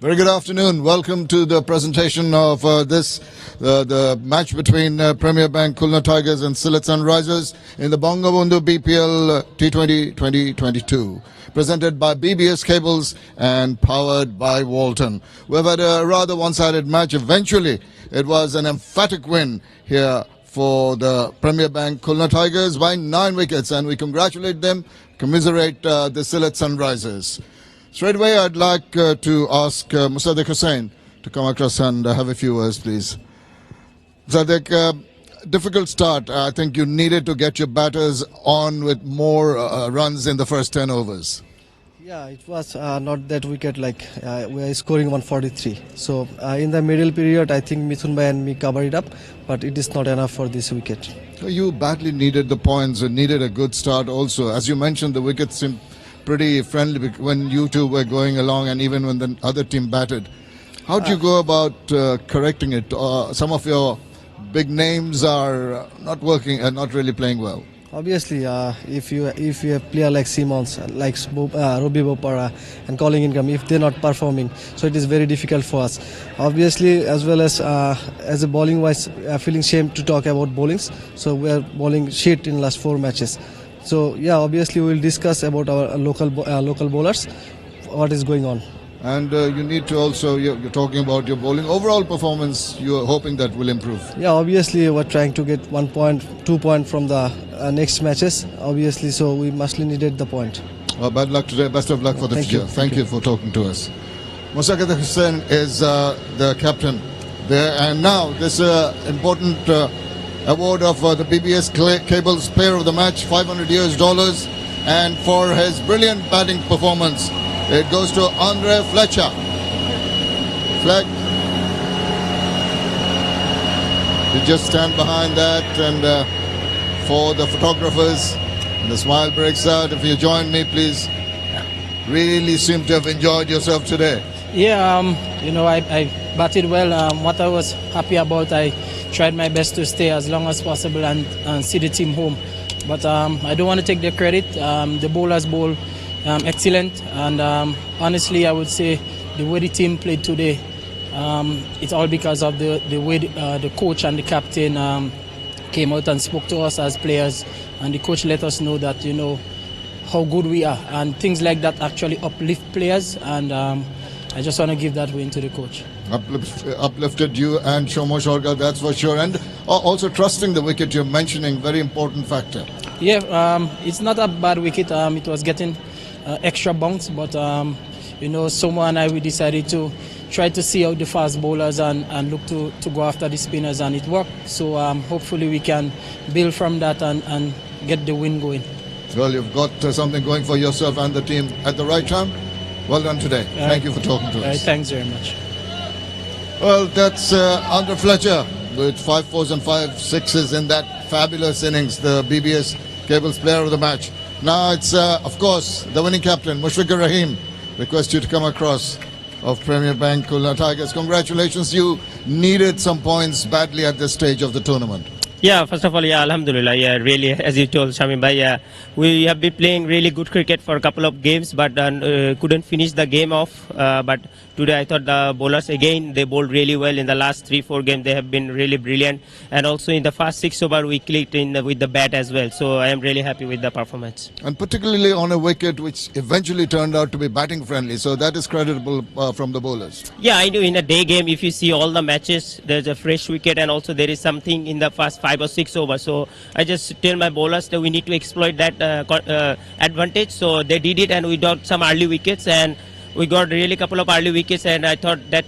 Very good afternoon. Welcome to the presentation of the match between Premier Bank Khulna Tigers and Sylhet Sunrisers in the Bangabandhu BPL T20 2022. Presented by BBS Cables and powered by Walton. We've had a rather one-sided match. Eventually, it was an emphatic win here for the Premier Bank Khulna Tigers by 9 wickets, and we congratulate them, commiserate the Sylhet Sunrisers. Straight away, I'd like to ask Musaddiq Hussain to come across and have a few words, please. Musaddiq, difficult start. I think you needed to get your batters on with more runs in the first 10 overs. Yeah, it was not that wicket, like we are scoring 143. So in the middle period, I think Mithun Bhai and me covered it up, but it is not enough for this wicket. You badly needed the points and needed a good start also. As you mentioned, the wickets seemed pretty friendly when you two were going along and even when the other team batted. How do you go about correcting it? Some of your big names are not working and not really playing well. Obviously, if you have a player like Simons, like Robbie Bopara and Colin Ingram, if they're not performing, so it is very difficult for us. Obviously, as well as a bowling wise, feeling shame to talk about bowlings. So we are bowling shit in last 4 matches. So yeah, obviously we will discuss about our local bowlers, what is going on. And you need to also, you're talking about your bowling overall performance, you're hoping that will improve. Yeah, obviously we're trying to get 1 point, 2 points from the next matches, obviously, so we mustly needed the point. Well, bad luck today, best of luck for the future. Thank you for talking to us. Musaddiq Hussain is the captain there, and now this important award of the BBS Cables Player of the Match, $500 and for his brilliant batting performance, it goes to Andre Fletcher. Fleck, you just stand behind that, and for the photographers, the smile breaks out. If you join me, please. Really seem to have enjoyed yourself today. Yeah, I batted well. What I was happy about, I tried my best to stay as long as possible and see the team home. But I don't want to take the credit. The bowlers bowl excellent, and honestly, I would say the way the team played today, it's all because of the way the coach and the captain came out and spoke to us as players, and the coach let us know that how good we are, and things like that actually uplift players, and I just want to give that win to the coach. Uplifted you and Shomo Shorga, that's for sure. And also trusting the wicket you're mentioning, very important factor. Yeah, it's not a bad wicket. It was getting extra bounce, but Somo and I, we decided to try to see out the fast bowlers and look to go after the spinners, and it worked. So hopefully we can build from that and get the win going. Well, you've got something going for yourself and the team at the right time. Well done today. Thank you for talking to us. Thanks very much. Well, that's Andre Fletcher with 5 4s and 5 6s in that fabulous innings, the BBS Cables Player of the Match. Now it's, of course, the winning captain, Mushfiqur Rahim. Request you to come across of Premier Bank Khulna Tigers. Congratulations, you needed some points badly at this stage of the tournament. Yeah, first of all, yeah, alhamdulillah, yeah, really, as you told Shamim Bhai, yeah, we have been playing really good cricket for a couple of games, but couldn't finish the game off. But today I thought the bowlers, again, they bowled really well. In the last 3-4 games, they have been really brilliant. And also in the first 6 overs, we clicked in with the bat as well. So I am really happy with the performance. And particularly on a wicket which eventually turned out to be batting friendly. So that is creditable from the bowlers. Yeah, I know in a day game, if you see all the matches, there's a fresh wicket, and also there is something in the first 5 or 6 overs. So I just tell my bowlers that we need to exploit that advantage. So they did it, and we got some early wickets, and we got really a couple of early wickets, and I thought that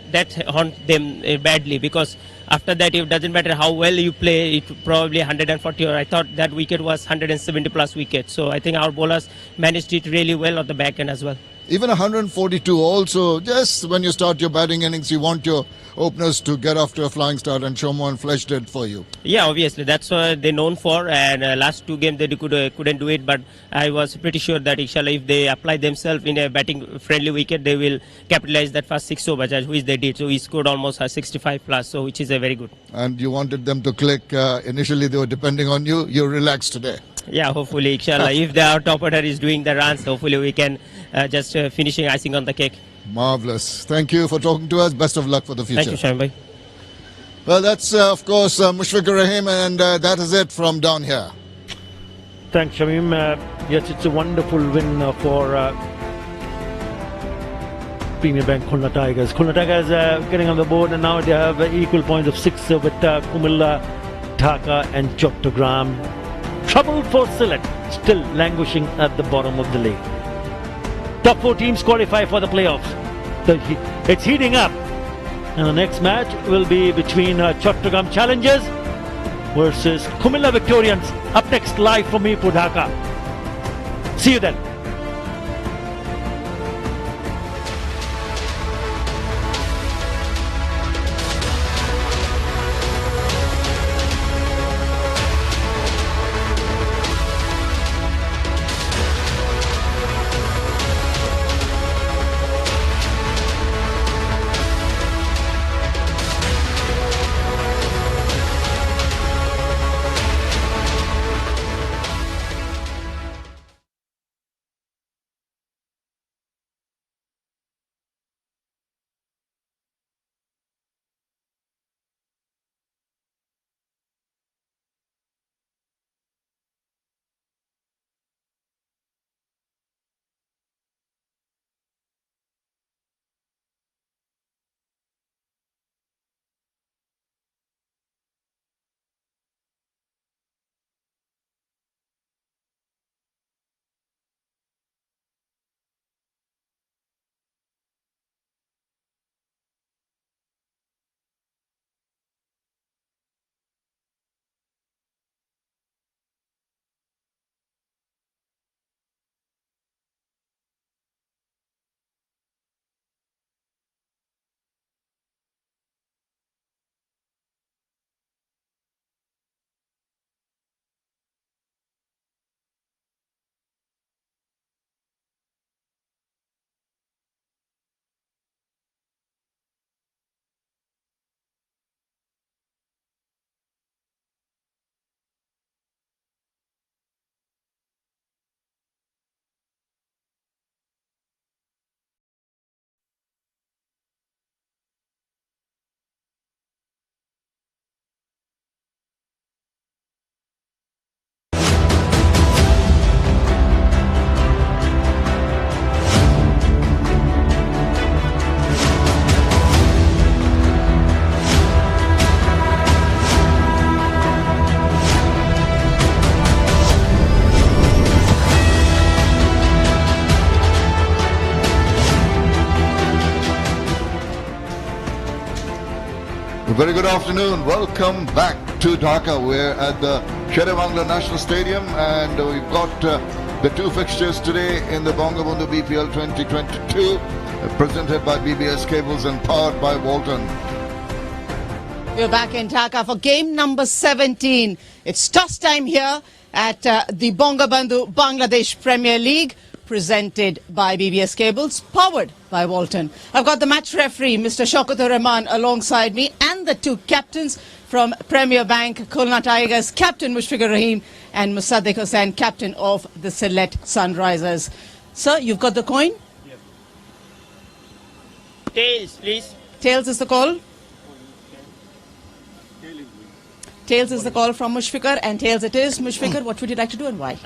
haunt them badly, because after that, it doesn't matter how well you play, it probably 140, or I thought that wicket was 170 plus wickets. So I think our bowlers managed it really well on the back end as well. Even 142 also, just when you start your batting innings, you want your openers to get off to a flying start, and Shomo and Flesh did for you. Yeah, obviously, that's what they're known for, and last 2 games they couldn't do it, but I was pretty sure that inshallah, if they apply themselves in a batting friendly wicket, they will capitalize that first 6 overs, which they did. So we scored almost 65 plus, so which is a very good. And you wanted them to click, initially they were depending on you, you're relaxed today. Yeah, hopefully, inshallah, if our top order is doing the runs, hopefully we can just finishing icing on the cake. Marvelous. Thank you for talking to us. Best of luck for the future. Thank you, Shamim bhai. Well, that's of course Mushfiqur Rahim, and that is it from down here. Thanks, Shamim. Yes, it's a wonderful win for Premier Bank Khulna Tigers. Khulna Tigers getting on the board, and now they have equal points of 6 with Comilla, Dhaka and Chattogram. Trouble for Sylhet, still languishing at the bottom of the league. Top 4 teams qualify for the playoffs. It's heating up. And the next match will be between Chattogram Challengers versus Comilla Victorians. Up next, live from me, Dhaka. See you then. Very good afternoon. Welcome back to Dhaka. We're at the Chattogram National Stadium, and we've got the 2 fixtures today in the Bangabandhu BPL 2022, presented by BBS Cables and powered by Walton. We're back in Dhaka for game number 17. It's toss time here at the Bangabandhu Bangladesh Premier League, presented by BBS Cables, powered by Walton. I've got the match referee, Mr. Shaukatur Rahman, alongside me, and the 2 captains from Premier Bank Khulna Tigers, Captain Mushfiqur Rahim and Musaddiq Hussain, captain of the Sylhet Sunrisers. Sir, you've got the coin? Yes. Tails, please. Tails is the call. Tails is the call from Mushfiqur, and tails it is. Mushfiqur, what would you like to do and why?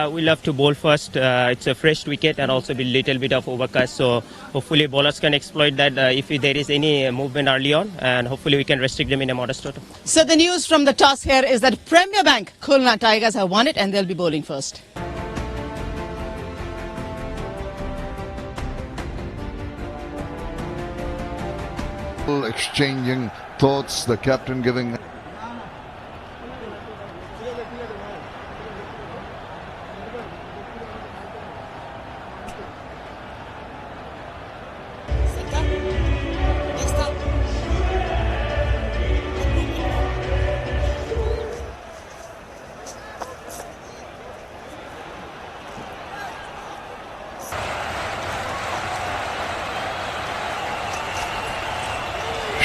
We love to bowl first. It's a fresh wicket and also be little bit of overcast. So hopefully bowlers can exploit that if there is any movement early on, and hopefully we can restrict them in a modest total. So the news from the toss here is that Premier Bank Khulna Tigers have won it, and they'll be bowling first. Exchanging thoughts, the captain giving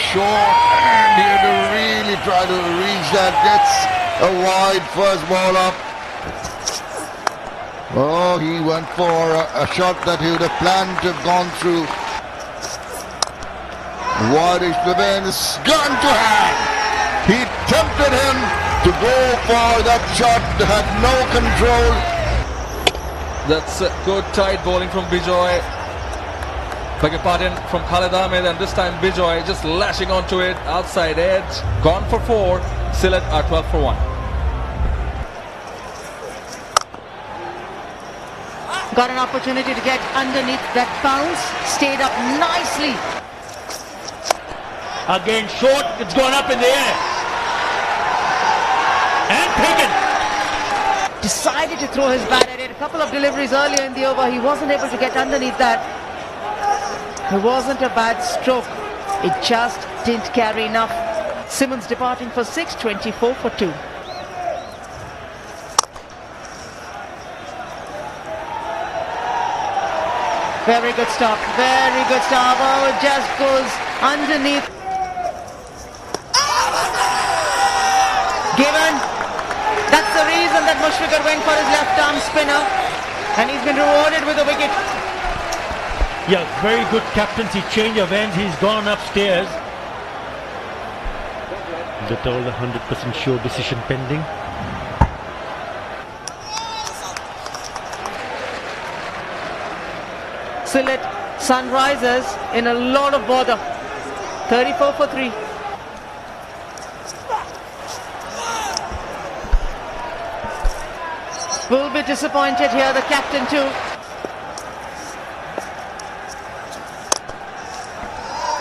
short, and he had to really try to reach that. Gets a wide first ball up. Oh, he went for a shot that he would have planned to have gone through. Warish Devens gun to hand. He tempted him to go for that shot, had no control. That's good tight bowling from Bijoy. Beg your pardon, from Khalid Ahmed, and this time Bijoy just lashing onto it, outside edge, gone for 4. Sylhet are 12 for 1. Got an opportunity to get underneath that bounce, stayed up nicely. Again short, it's gone up in the air. And taken. Decided to throw his bat at it. A couple of deliveries earlier in the over, he wasn't able to get underneath that. It wasn't a bad stroke, it just didn't carry enough. Simmons departing for 6, 24 for 2. Very good stop, very good stop. Oh, it just goes underneath. Given, that's the reason that Mushfiqur went for his left arm spinner, and he's been rewarded with a wicket. Yeah, very good captaincy, change of ends. He's gone upstairs. That all 100% sure decision pending. Sylhet Sunrisers in a lot of bother. 34 for 3. Will be disappointed here, the captain too.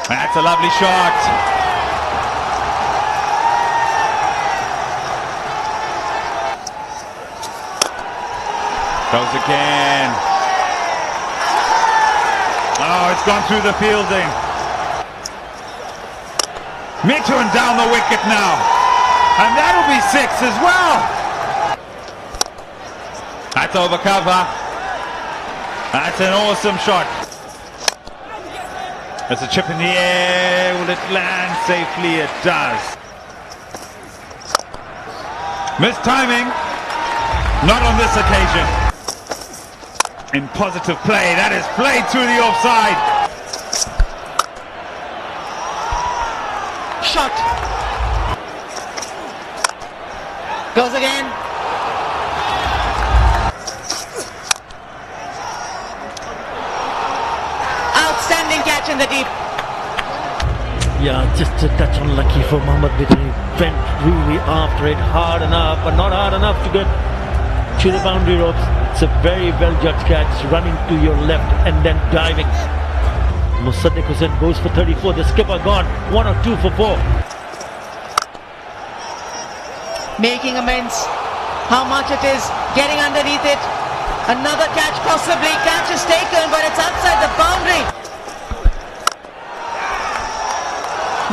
That's a lovely shot. Goes again. Oh, it's gone through the fielding. Mithun down the wicket now. And that'll be 6 as well. That's over cover. That's an awesome shot. There's a chip in the air. Will it land safely? It does. Missed timing. Not on this occasion. In positive play. That is played through the offside. Shot. Goes again. Outstanding catch in the deep. Yeah, just a touch unlucky for Mohammad Bidri. He went really after it, hard enough, but not hard enough to get to the boundary ropes. It's a very well judged catch, running to your left and then diving. Musaddiq Hussain goes for 34. The skipper gone, 1 or 2 for 4. Making amends. How much it is, getting underneath it. Another catch possibly. Catch is taken, but it's outside the boundary.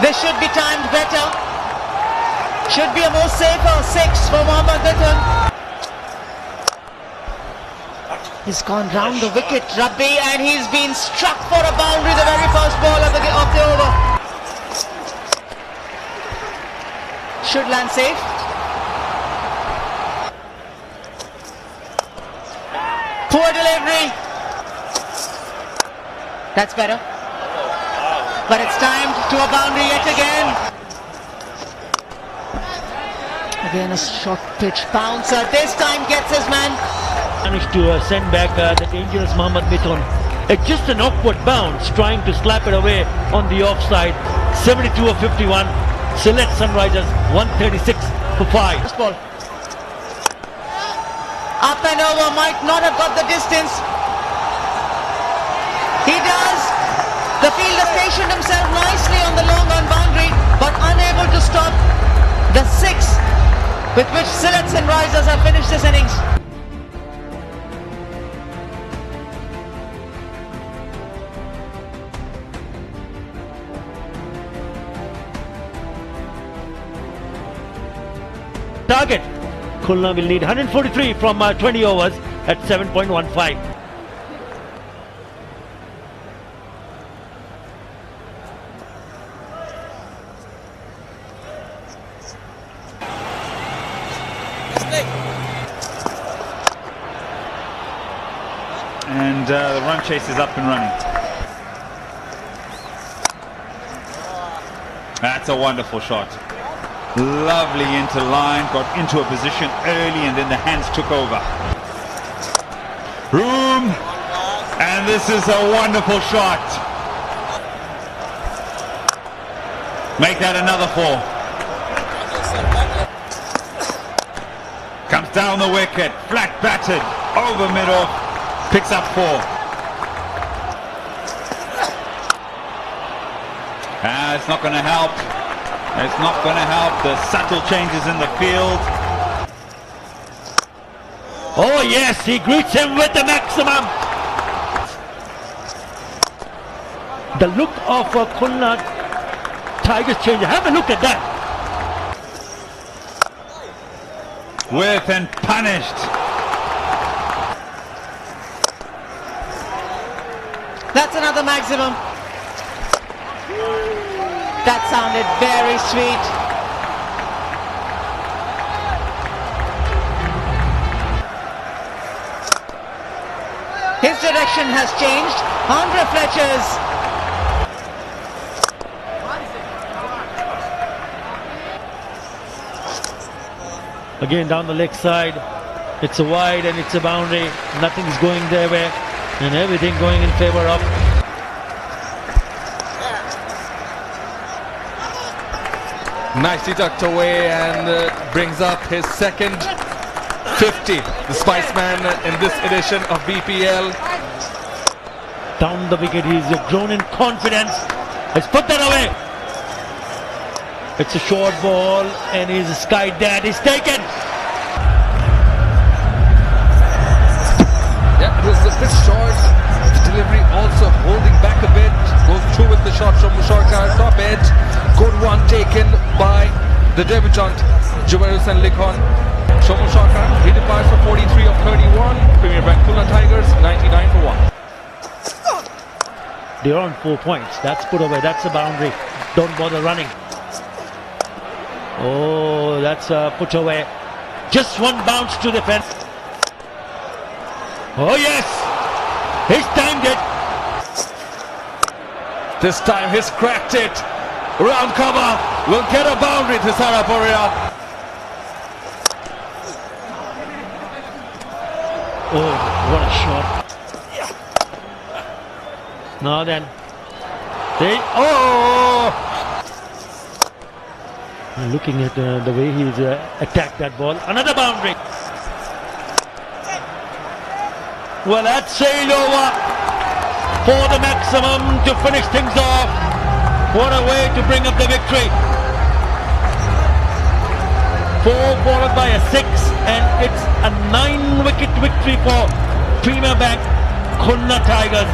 This should be timed better. Should be a more safer 6 for Mohammad Bidri. He's gone round the wicket, Rabbi, and he's been struck for a boundary the very first ball of the over. Should land safe. Poor delivery. That's better. But it's timed to a boundary yet again. Again a short pitch bouncer. This time gets his man. Managed to send back the dangerous Mohammad Mithun. Just an awkward bounce, trying to slap it away on the offside. 72 of 51. Sylhet Sunrisers 136 for 5. This ball. Up and over, might not have got the distance. He does. The fielder stationed himself nicely on the long on boundary, but unable to stop the 6 with which Sylhet Sunrisers have finished this innings. Target. Khulna will need 143 from 20 overs at 7.15. And the run chase is up and running. That's a wonderful shot. Lovely into line, got into a position early and then the hands took over. Room, and this is a wonderful shot. Make that another 4. Comes down the wicket, flat batted, over middle, picks up 4. It's not going to help. It's not going to help. The subtle changes in the field. Oh yes, he greets him with the maximum. The look of a khulna Tigers changer. Have a look at that. With and punished. That's another maximum. That sounded very sweet. His direction has changed. Andre Fletcher's. Again down the leg side. It's a wide and it's a boundary. Nothing's going their way. And everything going in favor of. Nicely tucked away and brings up his second 50. The Spiceman in this edition of BPL. Down the wicket, he's grown in confidence. Let's put that away. It's a short ball and he's a sky dad. He's taken. Yeah, it was a bit short. The delivery also holding back a bit. Goes through with the shot from Musharkar, top edge. Good one taken by the debutant Jubairus and Likhon. Shomu Shakar, he departs for 43 of 31. Premier Bank Khulna Tigers 99 for 1. They're on 4 points. That's put away. That's a boundary. Don't bother running. Oh, that's put away. Just one bounce to the fence. Oh yes, he's timed it. This time he's cracked it. Round cover will get a boundary to Saraporia. Oh, what a shot. Now then. Looking at the way he's attacked that ball. Another boundary. Well, that's sailed over for the maximum to finish things off. What a way to bring up the victory. 4 followed by a 6, and it's a 9-wicket victory for Premier Bank Khulna Tigers.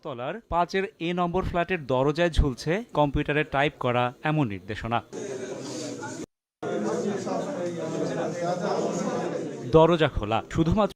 তলার 5-এর এ নম্বর ফ্ল্যাটের দরজায় ঝুলছে কম্পিউটারে type করা এমন নির্দেশনা। দরজা খোলা, শুধুমাত্র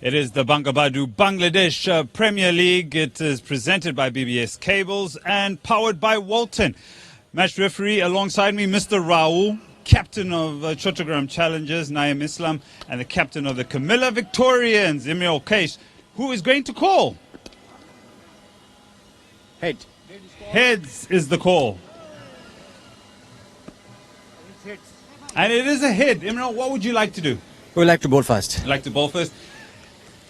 It is the Bangabadhu Bangladesh Premier League. It is presented by BBS Cables and powered by Walton. Match referee alongside me, Mr. Raul, captain of Chattogram Challengers, Naim Islam, and the captain of the Comilla Victorians, Imrul Kaish, who is going to call. Head. Heads is the call. And it is a head. Imran, what would you like to do? We like to bowl first. You like to bowl first?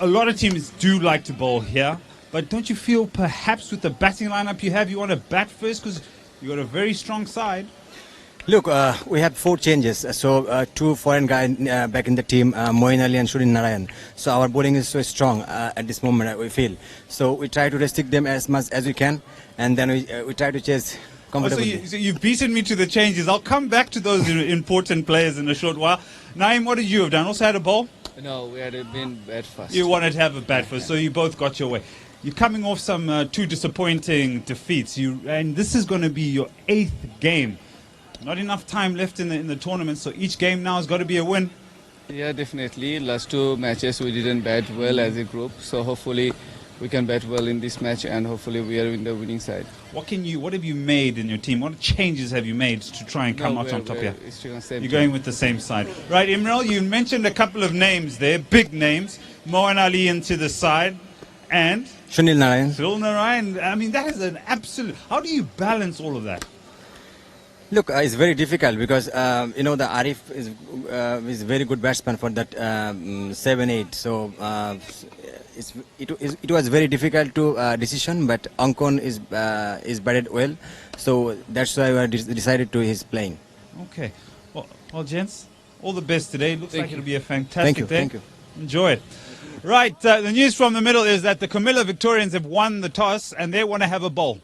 A lot of teams do like to bowl here, but don't you feel perhaps with the batting lineup you have, you want to bat first because you got a very strong side? Look, we have 4 changes. So 2 foreign guys back in the team, Moin Ali and Shurin Narayan. So our bowling is so strong at this moment, we feel. So we try to restrict them as much as we can, and then we try to chase comfortably. So you've beaten me to the changes. I'll come back to those important players in a short while. Naeem, what did you have done? Also had a bowl? No, we had been bat first. You wanted to have a bat first, so you both got your way. You're coming off some 2 disappointing defeats, and this is going to be your 8th game. Not enough time left in the tournament, so each game now has got to be a win. Yeah, definitely. Last 2 matches we didn't bat well as a group, so hopefully we can bat well in this match, and hopefully we are in the winning side. What have you made in your team? What changes have you made to try and come out on top here? You're going with the same side. Right, Imran, you mentioned a couple of names there, big names. Moin Ali into the side, and Sunil Narayan. Sunil Narayan. I mean, that is an absolute... How do you balance all of that? Look, it's very difficult because the Arif is very good batsman for that 7-8. So it was very difficult to decision, but Ankon is batted well, so that's why I decided to his playing. Okay, well, gents, all the best today. Looks like it'll be a fantastic day. Thank you. Enjoy it. Right, the news from the middle is that the Comilla Victorians have won the toss and they want to have a bowl.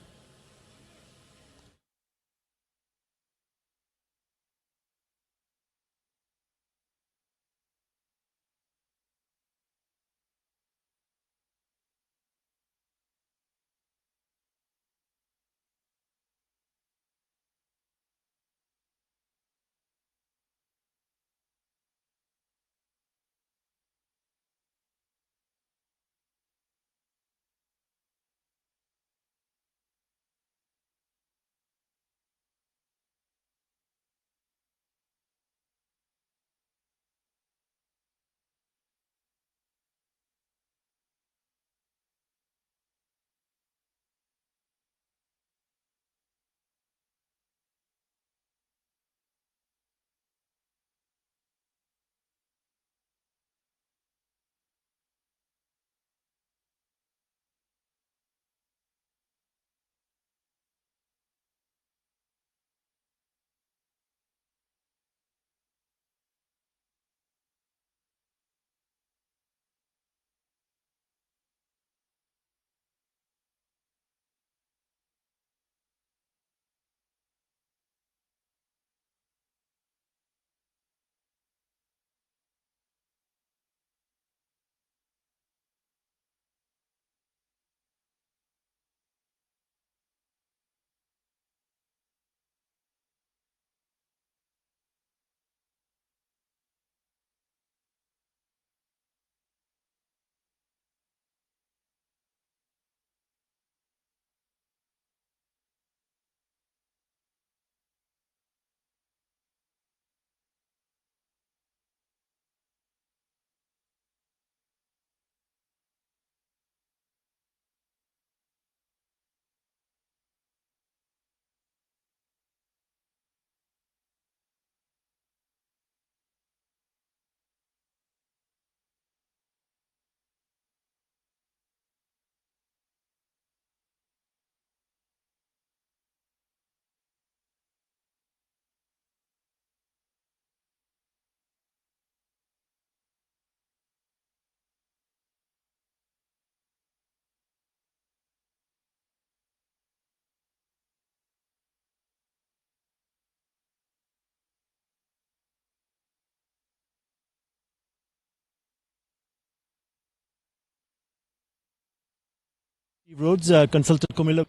Rhodes consulted Comilla.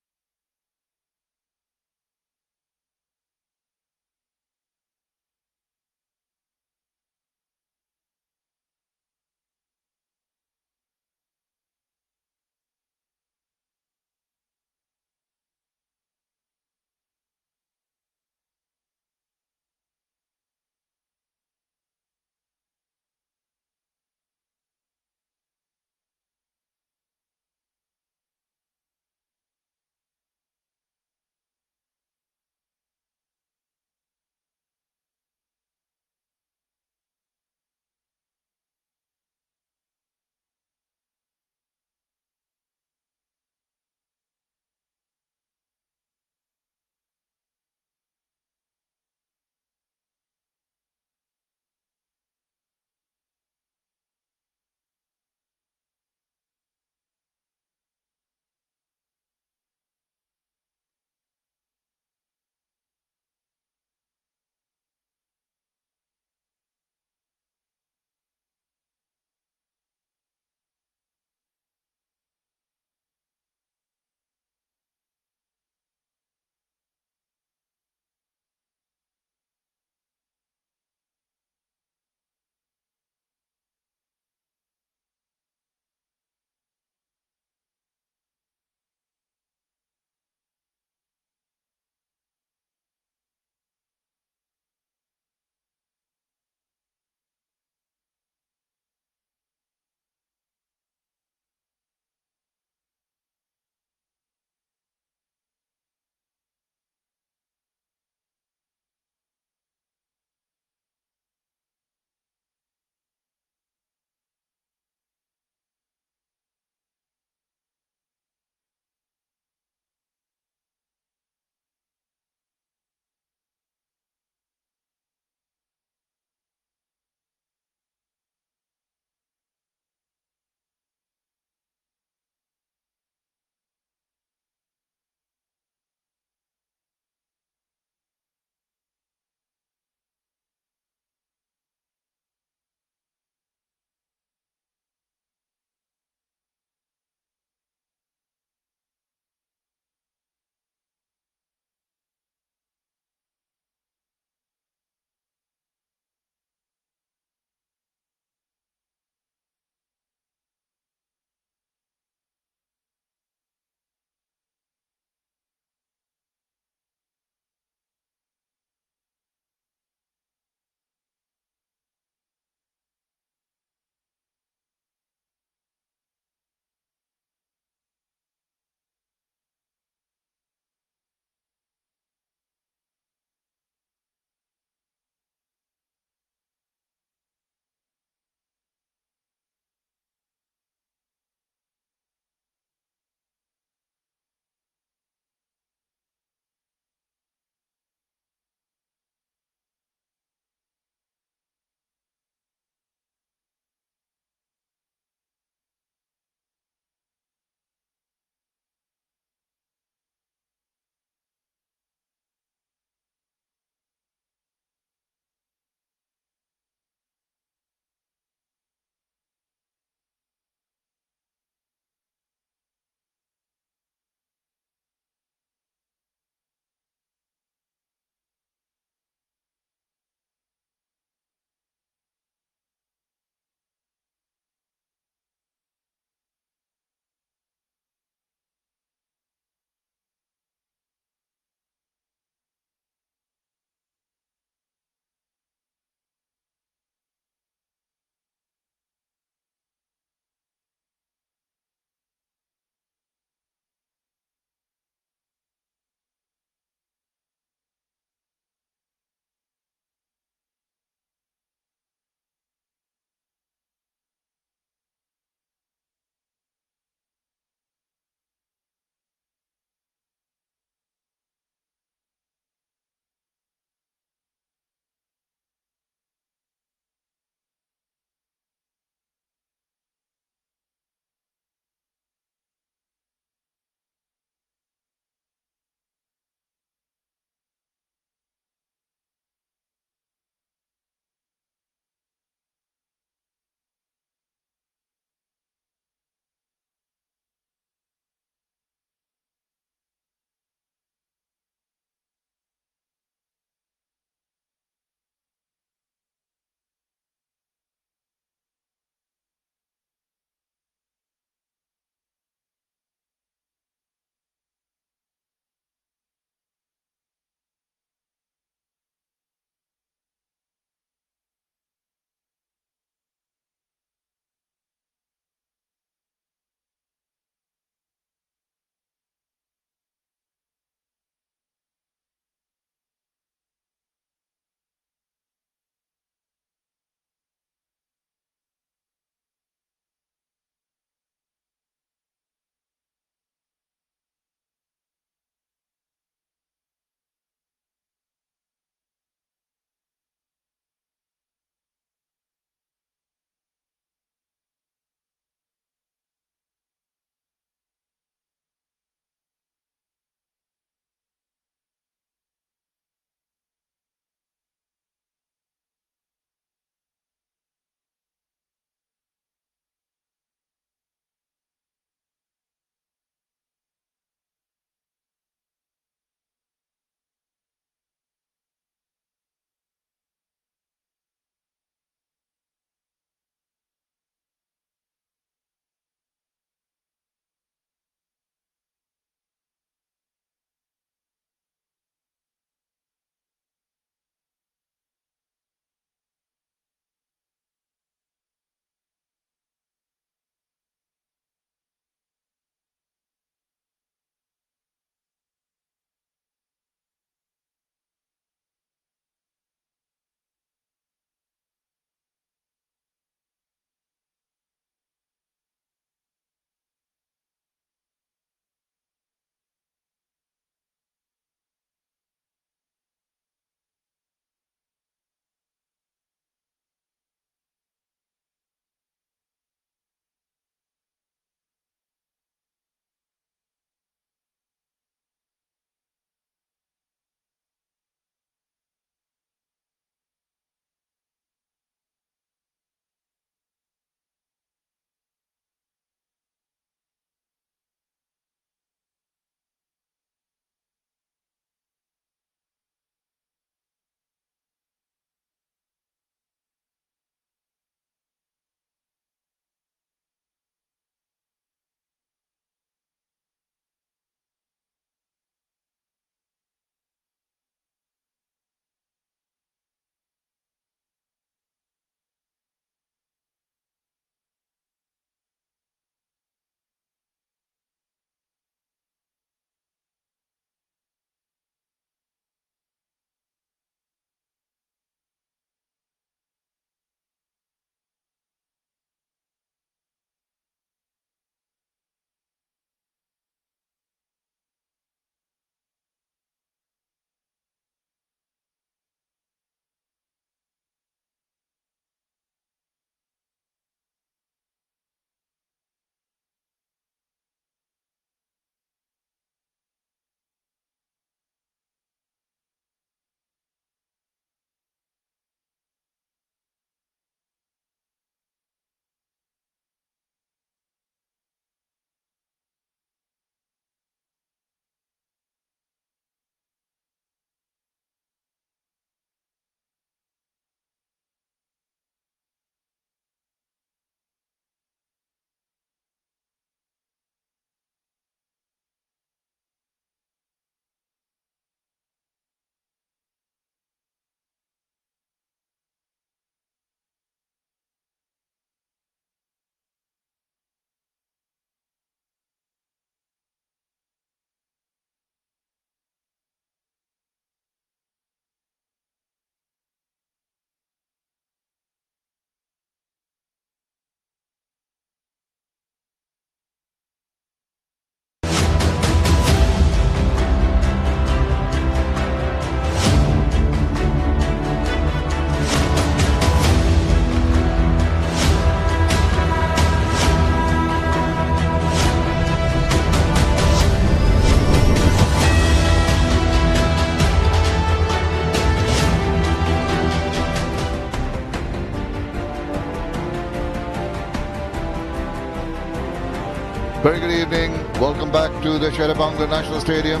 Very good evening. Welcome back to the Chattogram National Stadium.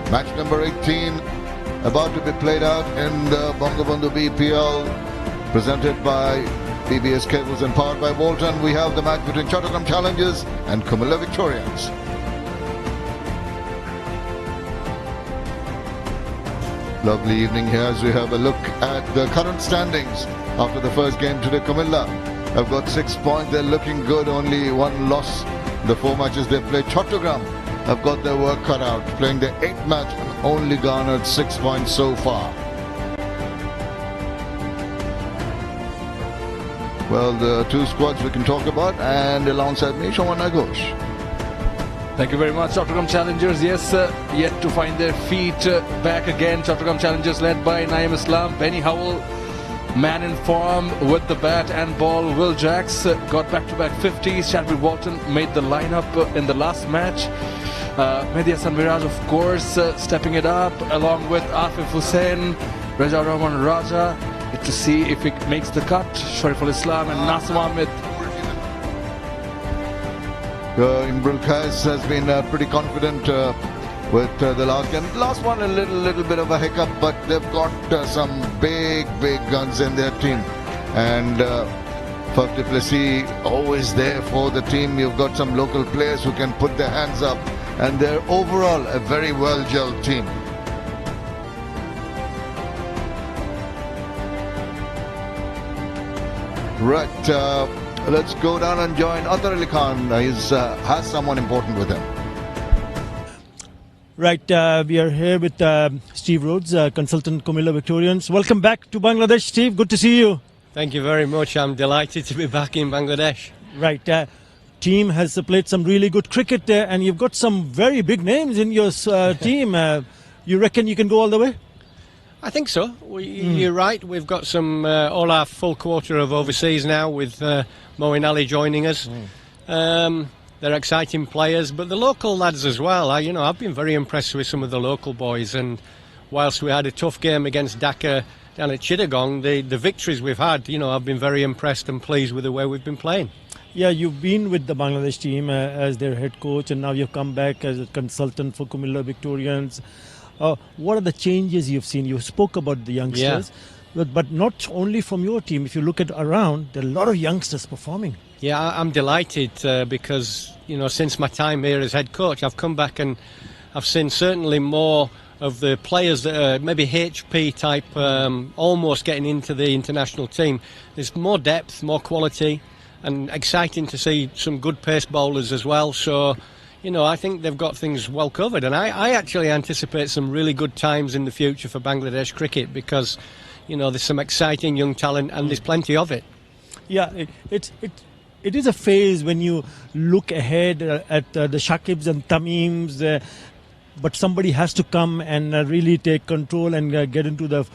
Match number 18 about to be played out in the Bangabandhu BPL, presented by BBS Cables and powered by Walton. We have the match between Chattogram Challengers and Comilla Victorians. Lovely evening here as we have a look at the current standings after the first game today. Comilla have got 6 points. They're looking good. Only one loss. The 4 matches they played. Chattogram have got their work cut out, playing their 8th match and only garnered 6 points so far. Well, the 2 squads we can talk about, and alongside me, Shawan Ghosh. Thank you very much. Chattogram Challengers, yes, yet to find their feet back again. Chattogram Challengers led by Naeem Islam, Benny Howell, man in form with the bat and ball. Will Jacks got back-to-back 50s. Chadwick Walton made the lineup in the last match. Mehdi Hassan Miraj, of course, stepping it up along with Afif Hussain, Raja Rahman Raja. To see if it makes the cut. Shariful Islam and Nassim Ahmed. Imrul Qais has been pretty confident with the last game. Last one a little bit of a hiccup, but they've got some big guns in their team. And Faf du Plessis always there for the team. You've got some local players who can put their hands up, and they're overall a very well-gelled team. Right, let's go down and join Atar Ali Khan. He has someone important with him. Right, we are here with Steve Rhodes, consultant Comilla Victorians. Welcome back to Bangladesh, Steve. Good to see you. Thank you very much. I'm delighted to be back in Bangladesh. Right, team has played some really good cricket there, and you've got some very big names in your team. You reckon you can go all the way? I think so. You're right. We've got some all our full quarter of overseas now with Moeen Ali joining us. They're exciting players, but the local lads as well. I've been very impressed with some of the local boys, and whilst we had a tough game against Dhaka down at Chittagong, the victories we've had, I've been very impressed and pleased with the way we've been playing. Yeah, you've been with the Bangladesh team as their head coach, and now you've come back as a consultant for Comilla Victorians. What are the changes you've seen? You spoke about the youngsters, but not only from your team. If you look at around, there are a lot of youngsters performing. Yeah, I'm delighted because, since my time here as head coach, I've come back and I've seen certainly more of the players that are maybe HP type, almost getting into the international team. There's more depth, more quality, and exciting to see some good pace bowlers as well. So, I think they've got things well covered, and I actually anticipate some really good times in the future for Bangladesh cricket because, there's some exciting young talent and there's plenty of it. Yeah, it is a phase when you look ahead at the Shakibs and Tamims, but somebody has to come and really take control and get into the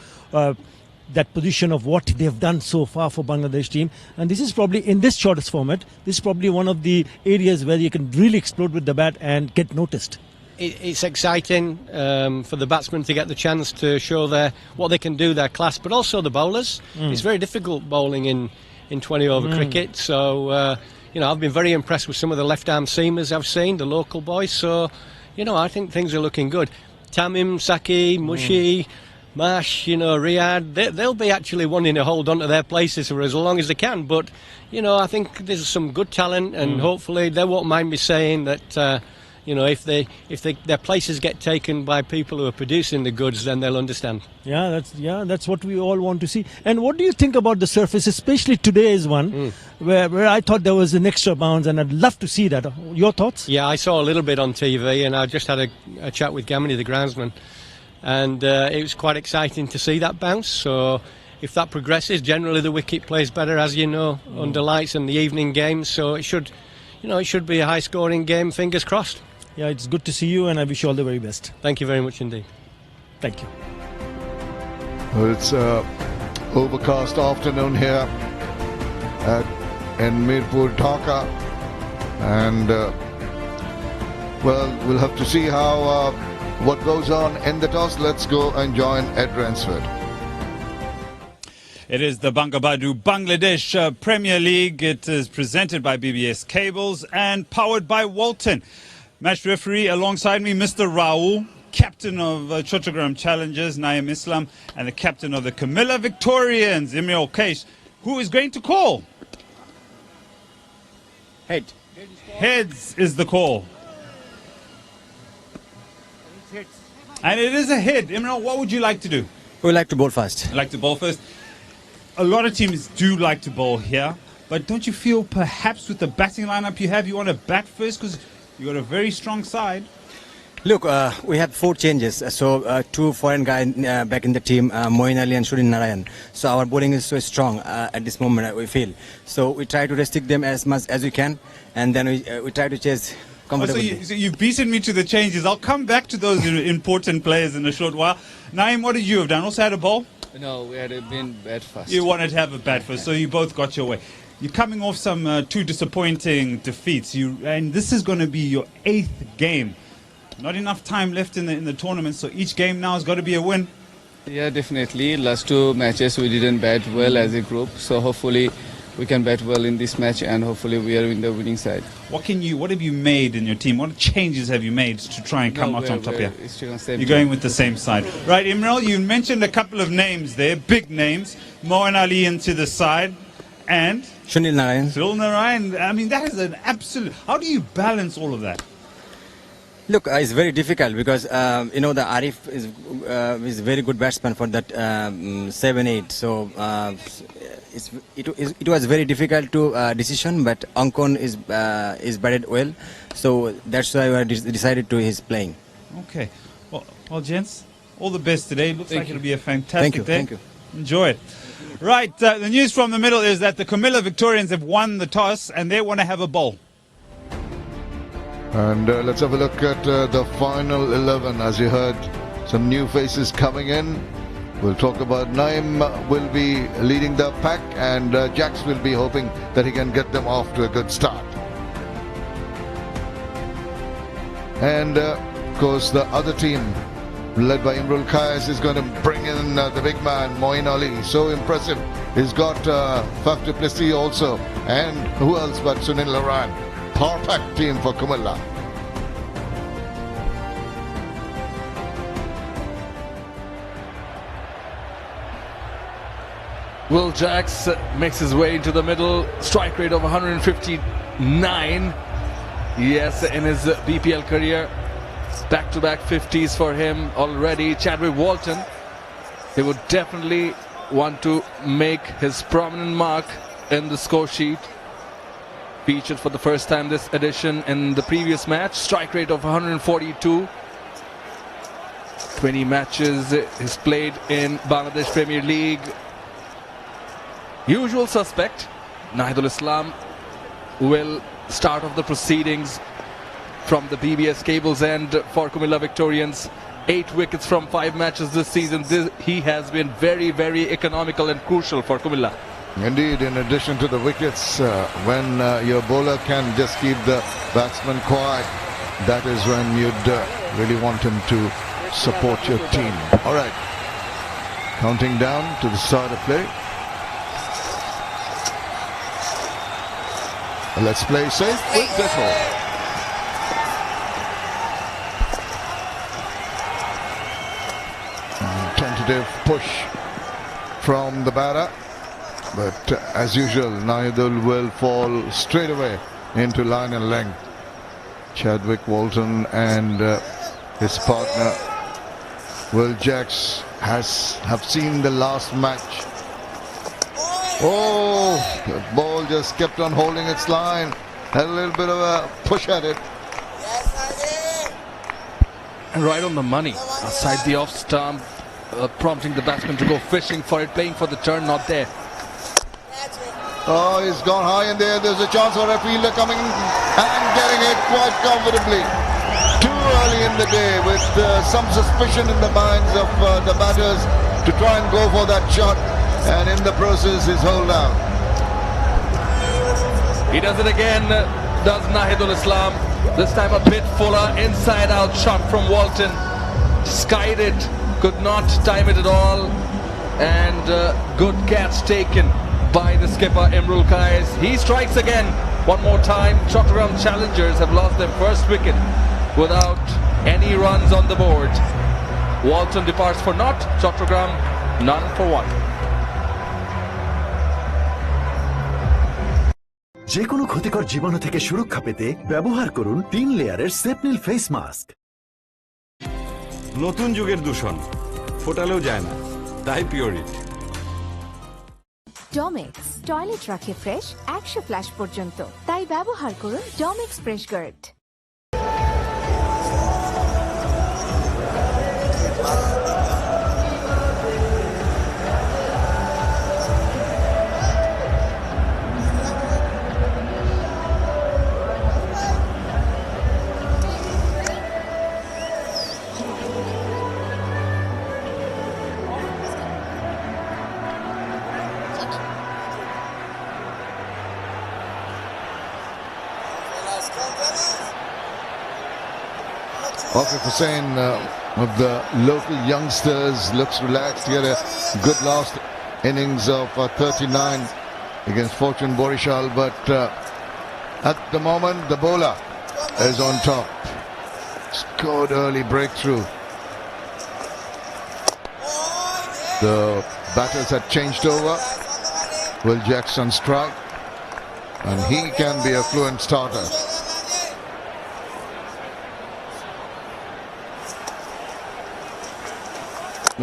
that position of what they've done so far for Bangladesh team. And this is probably, in this shortest format, this is probably one of the areas where you can really explode with the bat and get noticed. It's exciting for the batsmen to get the chance to show what they can do, their class, but also the bowlers. It's very difficult bowling in 20 over cricket. So, I've been very impressed with some of the left-arm seamers I've seen, the local boys. So, I think things are looking good. Tamim, Saki, Mushi, Mash, Riyadh, they'll be actually wanting to hold on to their places for as long as they can. But, I think there's some good talent, and hopefully they won't mind me saying that, if their places get taken by people who are producing the goods, then they'll understand. Yeah, that's what we all want to see. And what do you think about the surface, especially today's one, where I thought there was an extra bounce, and I'd love to see that. Your thoughts? Yeah, I saw a little bit on TV, and I just had a chat with Gamini, the groundsman. And it was quite exciting to see that bounce. So if that progresses, generally the wicket plays better, as you know, under lights and the evening games. So it should be a high-scoring game. Fingers crossed. Yeah, it's good to see you, and I wish you all the very best. Thank you very much indeed. Thank you. Well, it's overcast afternoon here in Mirpur, Dhaka, and we'll have to see how. What goes on in the toss. Let's go and join Ed Ransford. It is the Bangabadhu Bangladesh Premier League. It is presented by BBS Cables and powered by Walton. Match referee alongside me, Mr. Raul, captain of Chattogram Challengers, Naim Islam, and the captain of the Comilla Victorians, Imre Case, who is going to call. Head. Heads is the call. And it is a head. Imre, what would you like to do? We like to bowl first. Like to bowl first. A lot of teams do like to bowl here, but don't you feel perhaps with the batting lineup you have, you want to bat first because you got a very strong side? Look, we have 4 changes. So 2 foreign guys back in the team, Moin Ali and Shurin Narayan. So our bowling is so strong at this moment, we feel. So we try to restrict them as much as we can, and then we try to chase comfortably. So you've beaten me to the changes. I'll come back to those important players in a short while. Naeem, what did you have done? Also had a bowl? No, we had been bat first. You wanted to have a bat first, so you both got your way. You're coming off some 2 disappointing defeats, and this is going to be your 8th game. Not enough time left in the tournament, so each game now has got to be a win. Yeah, definitely. Last 2 matches we didn't bat well as a group, so hopefully we can bat well in this match, and hopefully we are in the winning side. What have you made in your team? What changes have you made to try and come out on top here? You're going with the same side. Right, Imral, you mentioned a couple of names there, big names. Moin Ali into the side, and Sunil Narayan. Sunil Narayan. I mean, that is an absolute... How do you balance all of that? Look, it's very difficult because the Arif is a very good batsman for that 7-8. So it was very difficult to decision, but Ankon is batted well. So that's why I decided to his playing. Okay. Well, gents, all the best today. Looks like it'll be a fantastic day. Thank you. Enjoy it. Right. The news from the middle is that the Comilla Victorians have won the toss and they want to have a bowl. And let's have a look at the final 11. As you heard, some new faces coming in. We'll talk about Naim will be leading the pack, and Jax will be hoping that he can get them off to a good start. And of course, the other team, led by Imrul Kayas, is going to bring in the big man, Moin Ali. So impressive. He's got Faf du Plessis also. And who else but Sunil Narayan? Power pack team for Comilla. Will Jax makes his way into the middle. Strike rate of 159. Yes, in his BPL career. Back-to-back 50s for him already. Chadwick Walton, he would definitely want to make his prominent mark in the score sheet. Featured for the first time this edition in the previous match. Strike rate of 142. 20 matches he's played in Bangladesh Premier League. Usual suspect, Nahidul Islam, will start off the proceedings from the BBS Cables end for Comilla Victorians. 8 wickets from 5 matches this season. He has been very, very economical and crucial for Comilla. Indeed, in addition to the wickets, when your bowler can just keep the batsman quiet, that is when you'd really want him to support your team. All right, counting down to the start of play. Let's play safe with Biffle. Tentative push from the batter. But as usual, Nahidul will fall straight away into line and length. Chadwick Walton and his partner Will Jax have seen the last match. Oh, the ball just kept on holding its line. Had a little bit of a push at it. And right on the money, outside the off stump, prompting the batsman to go fishing for it, playing for the turn, not there. Oh, he's gone high in there. There's a chance for a fielder coming and getting it quite comfortably. Too early in the day with some suspicion in the minds of the batters to try and go for that shot, and in the process his hold down. He does it again, does Nahidul Islam. This time a bit fuller, inside out shot from Walton. Skied it, could not time it at all. And good catch taken by the skipper Imrul Kais. He strikes again one more time. Chattogram challengers have lost their first wicket without any runs on the board. Walton departs for naught, Chattogram none for one. যে কোনো ক্ষতিকর জীবাণু থেকে সুরক্ষা পেতে ব্যবহার করুন 3 লেয়ারের সেপনিল ফেস মাস্ক। নতুন যুগের দূষণ ফোটালেও যায় না, তাই পিওরিট। ডমেক্স টয়লেট রাখে ফ্রেশ 100 ফ্ল্যাশ পর্যন্ত, তাই ব্যবহার করুন Domex fresh guard. After Hussain of the local youngsters looks relaxed. He had a good last innings of 39 against Fortune Borishal, but at the moment the bowler is on top. Scored early breakthrough. The batters had changed over. Will Jackson strike, and he can be a fluent starter.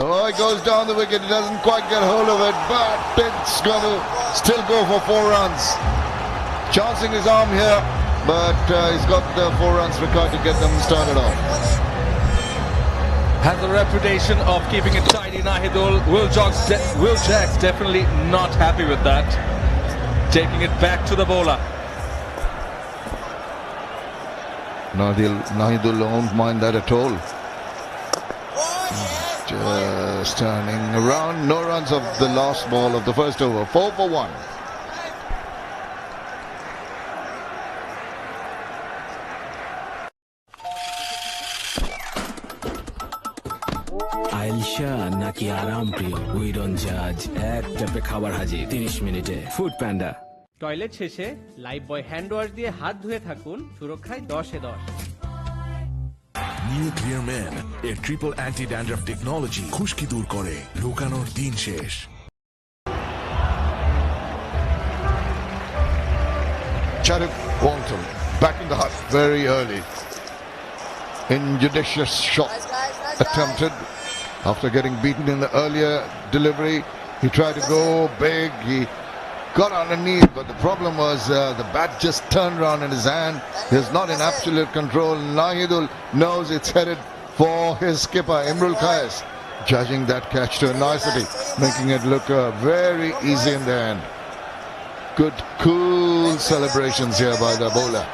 No, it goes down the wicket. He doesn't quite get hold of it, but it's going to still go for 4 runs. Chancing his arm here, but he's got the 4 runs required to get them started off. Has a reputation of keeping it tidy, Nahidul. Will Jacks definitely not happy with that. Taking it back to the bowler. Nahidul won't mind that at all. Just turning around. No runs of the last ball of the first over. 4 for 1. আইলশা নাকি আরাম প্রিয়, we don't জাজ। এক ট্যাপে খাবার হাজির 30 মিনিটে। Food panda. Toilet শেষে life বয় hand wash দিয়ে হাত ধুয়ে থাকুন, সুরক্ষায় 10-এ 10। নিউ ক্লিয়ার ম্যান এর ট্রিপল অ্যান্টি ড্যান্ড্রাফ টেকনোলজি খুশকি দূর করে, লুকানোর দিন শেষ। Walton back in the hut very early. Injudicious shot attempted after getting beaten in the earlier delivery. He tried to go big. He got underneath, but the problem was the bat just turned around in his hand. He's not in absolute control. Nahidul knows it's headed for his skipper, Imrul Kais, judging that catch to a nicety, making it look very easy in the end. Good, cool celebrations here by the bowler.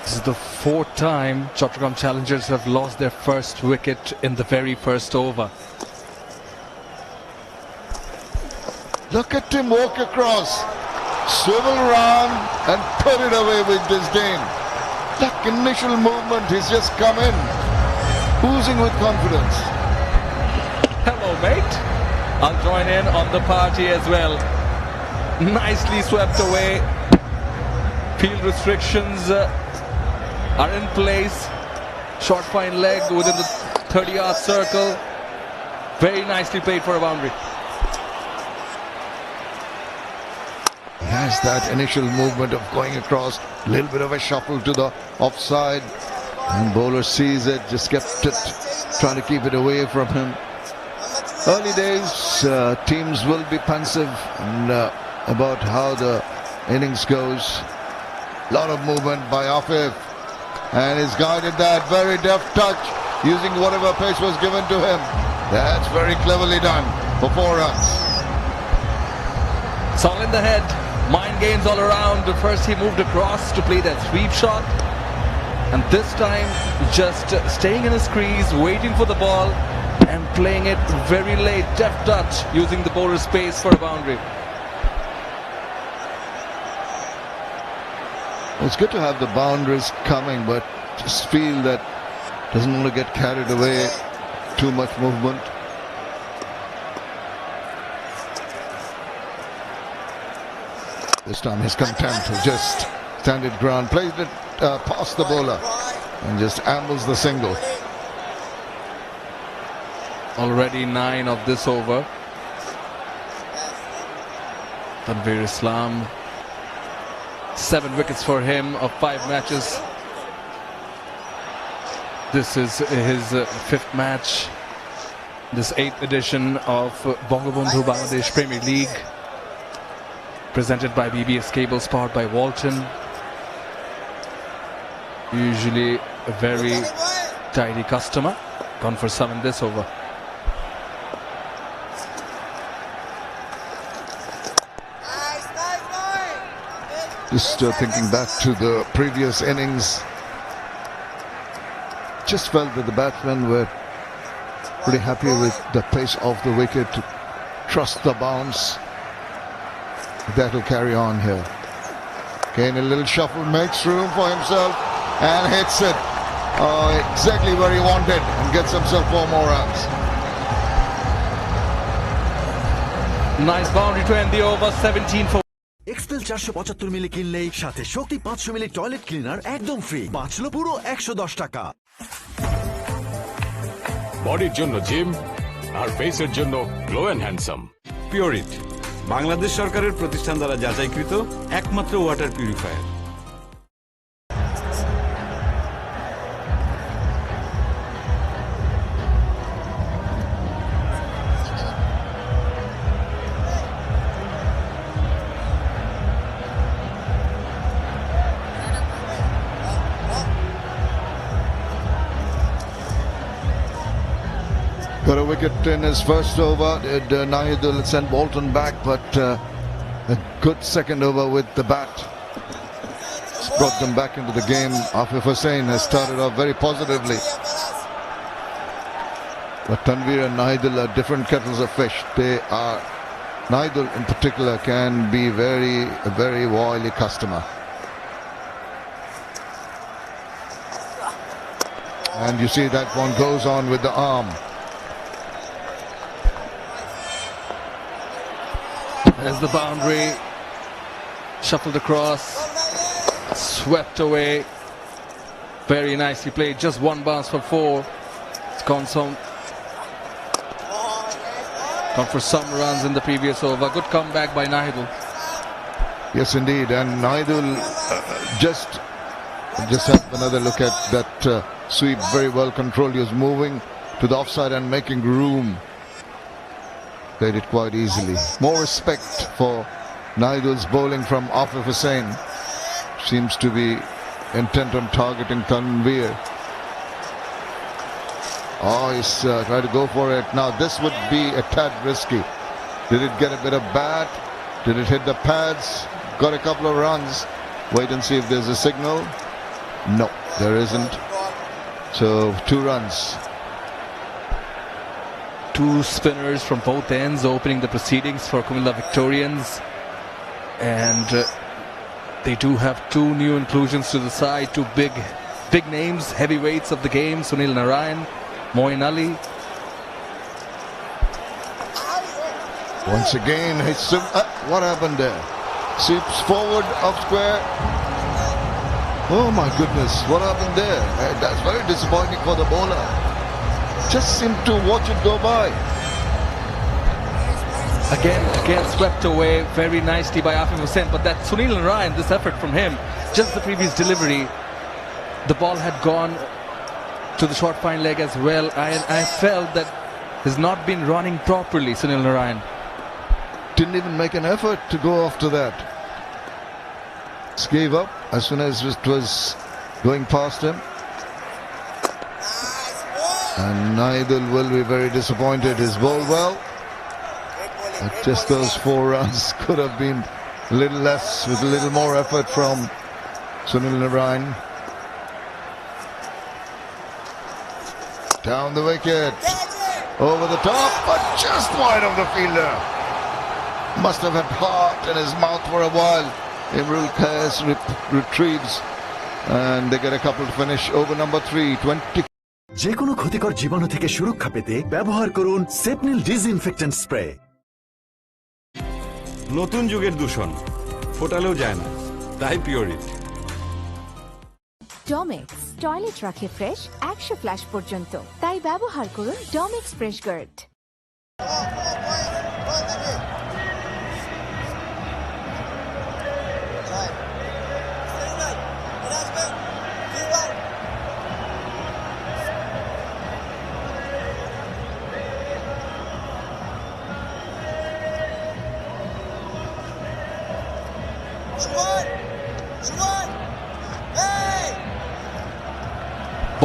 This is the 4th time Chattogram challengers have lost their first wicket in the very first over. Look at him walk across, swivel round and put it away with disdain. That initial movement, he's just come in, oozing with confidence. Hello, mate. I'll join in on the party as well. Nicely swept away. Field restrictions are in place. Short fine leg within the 30-yard circle. Very nicely played for a boundary. Has that initial movement of going across, a little bit of a shuffle to the offside, and bowler sees it, just kept it, trying to keep it away from him. Early days, teams will be pensive about how the innings goes. A lot of movement by Afif, and he's guided that very deft touch using whatever pace was given to him. That's very cleverly done for 4 runs. It's all in the head. Mind games all around. First he moved across to play that sweep shot, and this time just staying in his crease, waiting for the ball and playing it very late, deft touch, using the bowler's pace for a boundary. It's good to have the boundaries coming, but just feel that doesn't want to get carried away, too much movement. This time his contempt will just stand it ground, plays it past the bowler and just ambles the single. Already 9 of this over. Tanveer Islam, 7 wickets for him of 5 matches. This is his 5th match, this 8th edition of Bangabandhu Bangladesh Premier League, presented by BBS Cables, powered by Walton. Usually a very tidy customer. Gone for some in this over. Just thinking back to the previous innings, just felt that the batsmen were pretty happy with the pace of the wicket, to trust the bounce. That will carry on here. Again, a little shuffle, makes room for himself and hits it exactly where he wanted and gets himself 4 more runs. Nice boundary to end the over, 17 for expel 475 মিলি কিনলেই সাথে শক্তি 500 মিলি toilet cleaner একদম free, বাঁচলো পুরো 110 টাকা। বডির জন্য gym আর ফেসের জন্য glow and handsome. Pureit, Bangladesh সরকারের প্রতিষ্ঠান দ্বারা যাচাইকৃত একমাত্র water purifier. Got a wicket in his first over. Nahidul sent Walton back, but a good second over with the bat. It's brought them back into the game. Afif Hussain has started off very positively. But Tanveer and Nahidul are different kettles of fish. They are, Nahidul in particular can be a very wily customer. And you see that one goes on with the arm. There's the boundary, shuffled across, swept away, very nicely played, just 1 bounce for 4. It's gone for some runs in the previous over. Good comeback by Nahidul. Yes indeed, and Nahidul just have another look at that sweep, very well controlled. He was moving to the offside and making room. Played it quite easily. More respect for Nahidul's bowling from Afif Hussain. Seems to be intent on targeting Tanveer. Oh, he's trying to go for it. Now this would be a tad risky. Did it get a bit of bat? Did it hit the pads? Got a couple of runs. Wait and see if there's a signal. No, there isn't. So 2 runs. 2 spinners from both ends opening the proceedings for Comilla Victorians, and they do have 2 new inclusions to the side, 2 big names, heavyweights of the game, Sunil Narayan, Moin Ali. Once again, what happened there? Sweeps forward off square. Oh my goodness, what happened there? That's very disappointing for the bowler. Just seemed to watch it go by. Again swept away very nicely by Afif Hussain, but that Sunil Narayan, this effort from him, just the previous delivery, the ball had gone to the short fine leg as well. I felt that he's not been running properly, Sunil Narayan. Didn't even make an effort to go after that. Just gave up as soon as it was going past him. And Nahidul will be very disappointed. He's bowled well, but just those 4 runs could have been a little less with a little more effort from Sunil Narayan. Down the wicket, over the top, but just wide of the fielder. Must have had heart in his mouth for a while. Imrul Kayas retrieves, and they get a couple to finish. Over number 3, 20. যে কোনো ক্ষতিকর জীবাণু থেকে সুরক্ষা পেতে ব্যবহার করুন সেপনিল disinfectant spray. নতুন যুগের দূষণ, ফোটালেও যায় না, তাই পিওরিট। ডমেক্স টয়লেট রাখে ফ্রেশ 100 ফ্ল্যাশ পর্যন্ত, তাই ব্যবহার করুন Domex fresh guard.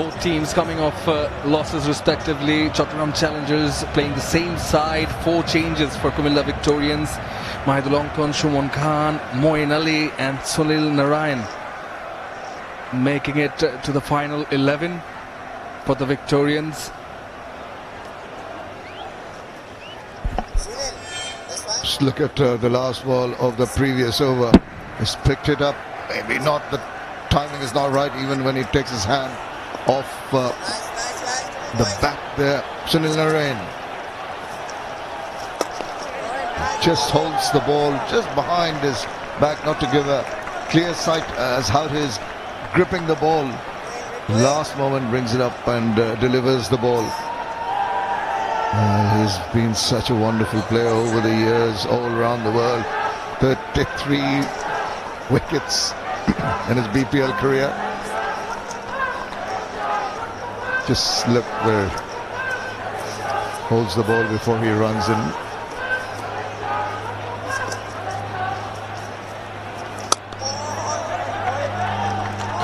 Both teams coming off losses respectively. Chattogram Challengers playing the same side. 4 changes for Comilla Victorians. Mahidul Ongton, Shumon Khan, Moin Ali and Sunil Narayan making it to the final 11 for the Victorians. Just look at the last ball of the previous over. He's picked it up. Maybe not. The timing is not right even when he takes his hand off the back there. Sunil Narayan just holds the ball just behind his back, not to give a clear sight as how he is gripping the ball. Last moment brings it up and delivers the ball. He's been such a wonderful player over the years all around the world. 33 wickets in his BPL career. Just look where holds the ball before he runs in.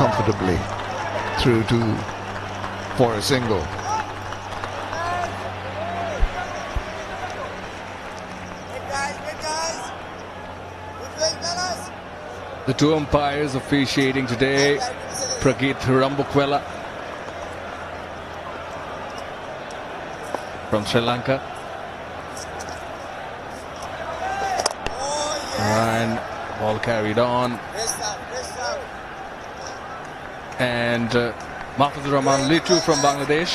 Comfortably through to for a single. The 2 umpires officiating today, Pragit Rambukwela from Sri Lanka and ball carried on, and Mahfuzur Rahman Litu from Bangladesh.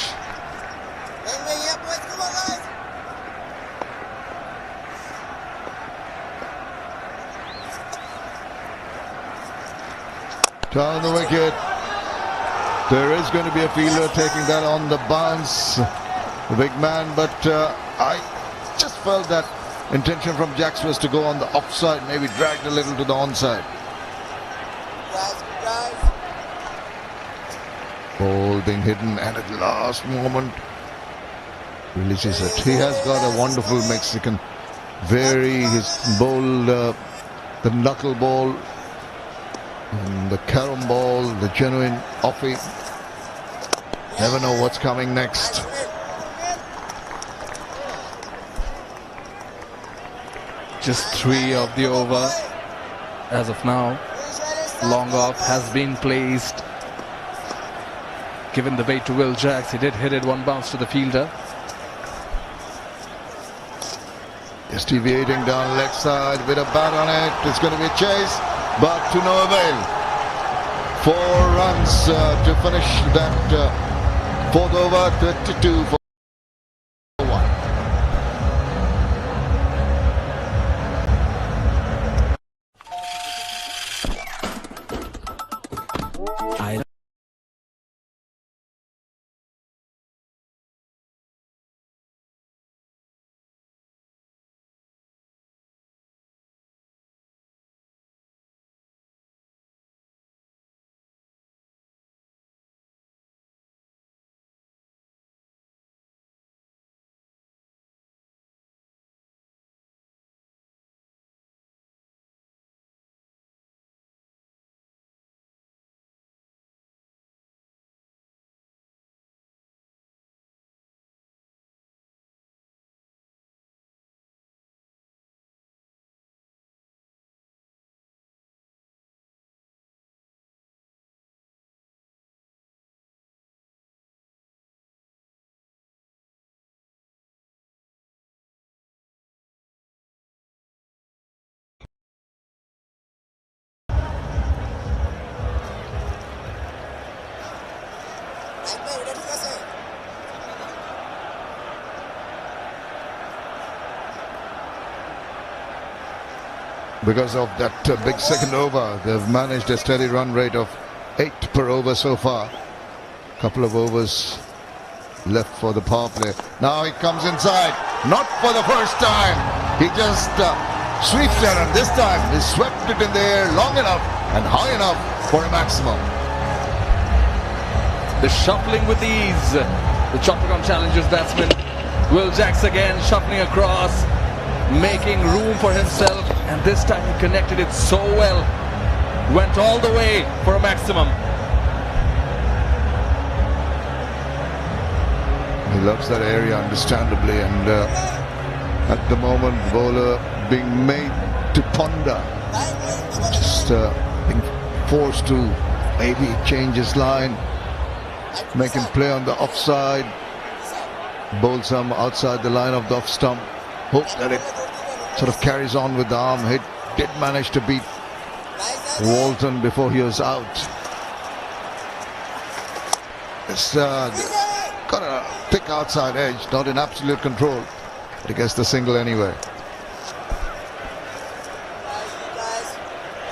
Down the wicket. There is going to be a fielder taking that on the bounce, the big man, but I just felt that intention from Jacks was to go on the offside, maybe dragged a little to the onside. Ball being hidden and at last moment releases it. He has got a wonderful mix. He can vary his bowl, the knuckle ball, the carom ball, the genuine offie. Never know what's coming next. Just 3 of the over as of now. Long off has been placed. Given the bait to Will Jacks, he did hit it 1 bounce to the fielder. Just deviating down leg side, bit of bat on it. It's going to be a chase, but to no avail. 4 runs to finish that 4th over, 32 for 1. because of that big second over. They've managed a steady run rate of 8 per over so far. Couple of overs left for the power play. Now he comes inside, not for the first time. He just sweeps it, and this time he swept it in the air long enough and high enough for a maximum. The shuffling with ease. The Chattogram Challengers batsman Will Jacks again shuffling across, making room for himself, and this time he connected it so well. Went all the way for a maximum. He loves that area, understandably, and at the moment, bowler being made to ponder, just being forced to maybe change his line, make him play on the offside, bowl some outside the line of the off stump, hope that it sort of carries on with the arm. He did manage to beat Walton before he was out. It's got a thick outside edge, not in absolute control, but he gets the single anyway.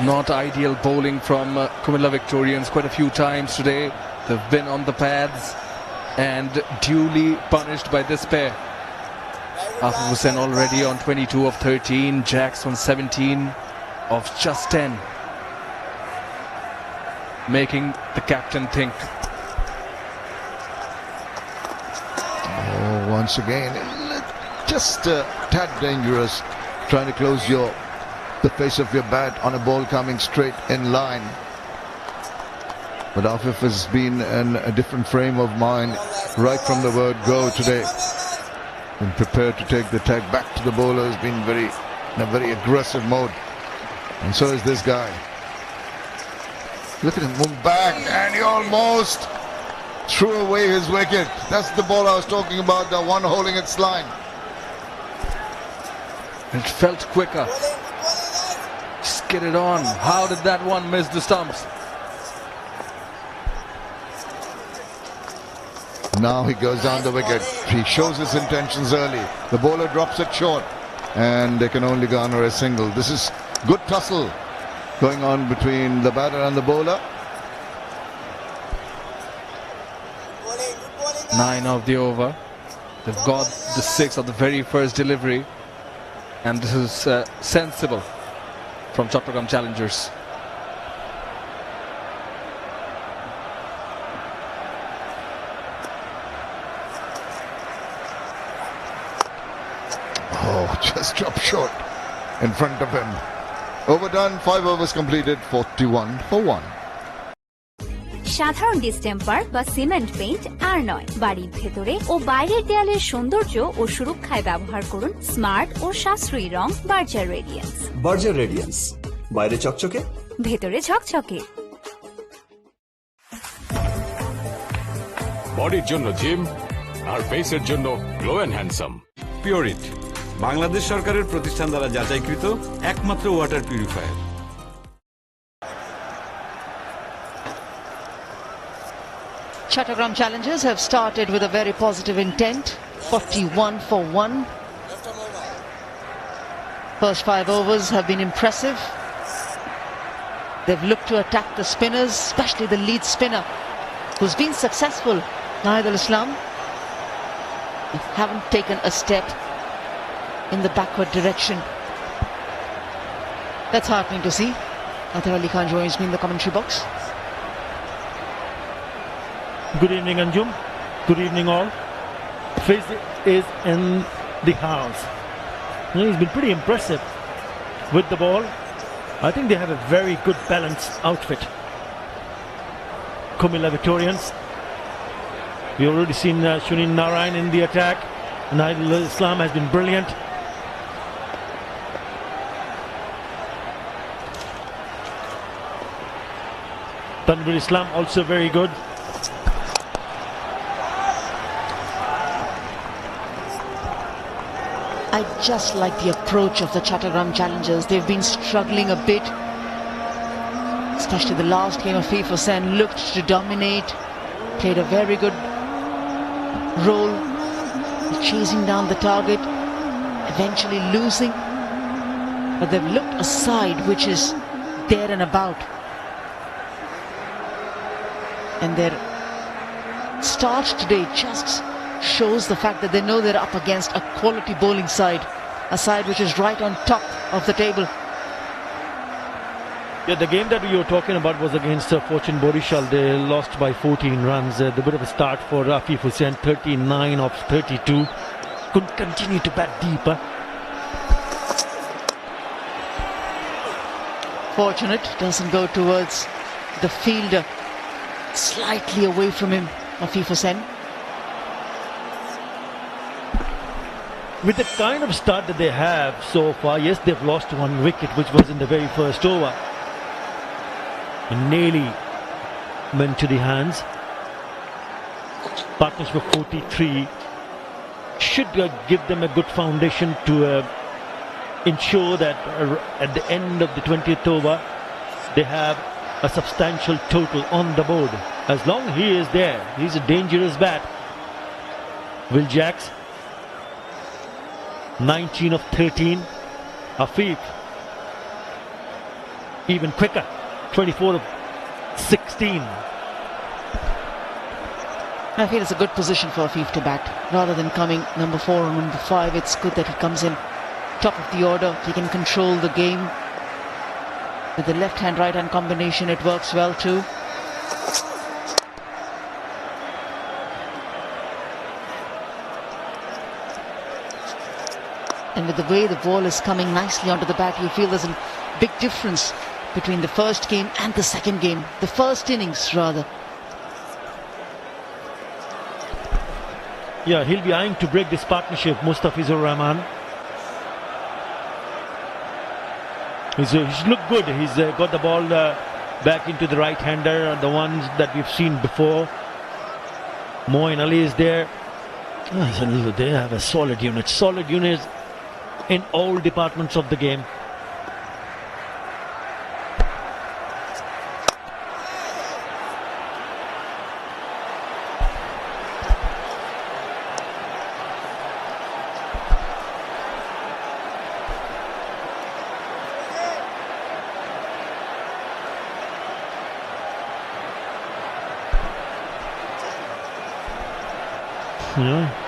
Not ideal bowling from Comilla Victorians quite a few times today. They've been on the pads and duly punished by this pair. Afif Hussain already on 22 of 13, Jacks on 17 of just 10. Making the captain think. Oh, once again, just a tad dangerous, trying to close the face of your bat on a ball coming straight in line. But Afif has been in a different frame of mind right from the word go today. Been prepared to take the tag back to the bowler, has been in a very aggressive mode. And so is this guy. Look at him move back, and he almost threw away his wicket. That's the ball I was talking about, the one holding its line. It felt quicker. Just get it on. How did that one miss the stumps? Now he goes down the wicket. He shows his intentions early. The bowler drops it short, and they can only garner a single. This is good tussle going on between the batter and the bowler. 9 of the over. They've got the 6 of the very first delivery, and this is sensible from Chattogram Challengers. Oh, just dropped short in front of him. Overdone, 5 overs completed, 41 for 1. সাধারণ distemper বা cement paint আর নয়, বাড়ির ভেতরে ও বাইরের দেয়ালের সৌন্দর্য ও সুরক্ষায় ব্যবহার করুন স্মার্ট ও সাশ্রয়ী রং বার্জার রেডিয়েন্স। বার্জার রেডিয়েন্স, বাইরে চকচকে, ভেতরে ঝকঝকে। বডির জন্য জিম আর ফেসের জন্য glow and handsome. Pureit, Bangladesh সরকারের প্রতিষ্ঠান দ্বারা যাচাইকৃত একমাত্র water purifier. Chattogram Challengers have started with a very positive intent. 41 for 1. First 5 overs have been impressive. They've looked to attack the spinners, especially the lead spinner, who's been successful. Naid al-Islam. They haven't taken a step in the backward direction. That's heartening to see. Athar Ali Khan joins me in the commentary box. Good evening, Anjum. Good evening, all. Fizz is in the house. He's been pretty impressive with the ball. I think they have a very good balanced outfit. Comilla Victorians. We've already seen Shunin Narayan in the attack. Naid al-Islam has been brilliant. Tanvir Islam also very good. I just like the approach of the Chattogram Challengers. They've been struggling a bit, especially the last game of Afif Hussain looked to dominate, played a very good role, chasing down the target, eventually losing. but they've looked a side which is there and about. And their start today just shows the fact that they know they're up against a quality bowling side, a side which is right on top of the table. Yeah, the game that we were talking about was against Fortune Borishal. They lost by 14 runs. The bit of a start for Afif Hussain, 39 of 32. Couldn't continue to bat deeper. Fortunate, doesn't go towards the fielder, slightly away from him, Afif Hussain. With the kind of start that they have so far, yes, they've lost one wicket, which was in the very first over. And nearly went to the hands. Partnership of 43 should give them a good foundation to ensure that at the end of the 20th over, they have a substantial total on the board. As long as he is there, he's a dangerous bat. Will Jacks, 19 of 13. Afif, even quicker, 24 of 16. I feel it's a good position for Afif to bat. Rather than coming number 4 or number 5, it's good that he comes in top of the order. He can control the game. With the left-hand, right-hand combination, it works well too. And with the way the ball is coming nicely onto the bat, you feel there's a big difference between the first game and the second game. The first innings, rather. Yeah, he'll be eyeing to break this partnership, Mustafizur Rahman. He's looked good. He's got the ball back into the right-hander, the ones that we've seen before. Moeen Ali is there. They have a solid unit. Solid units in all departments of the game.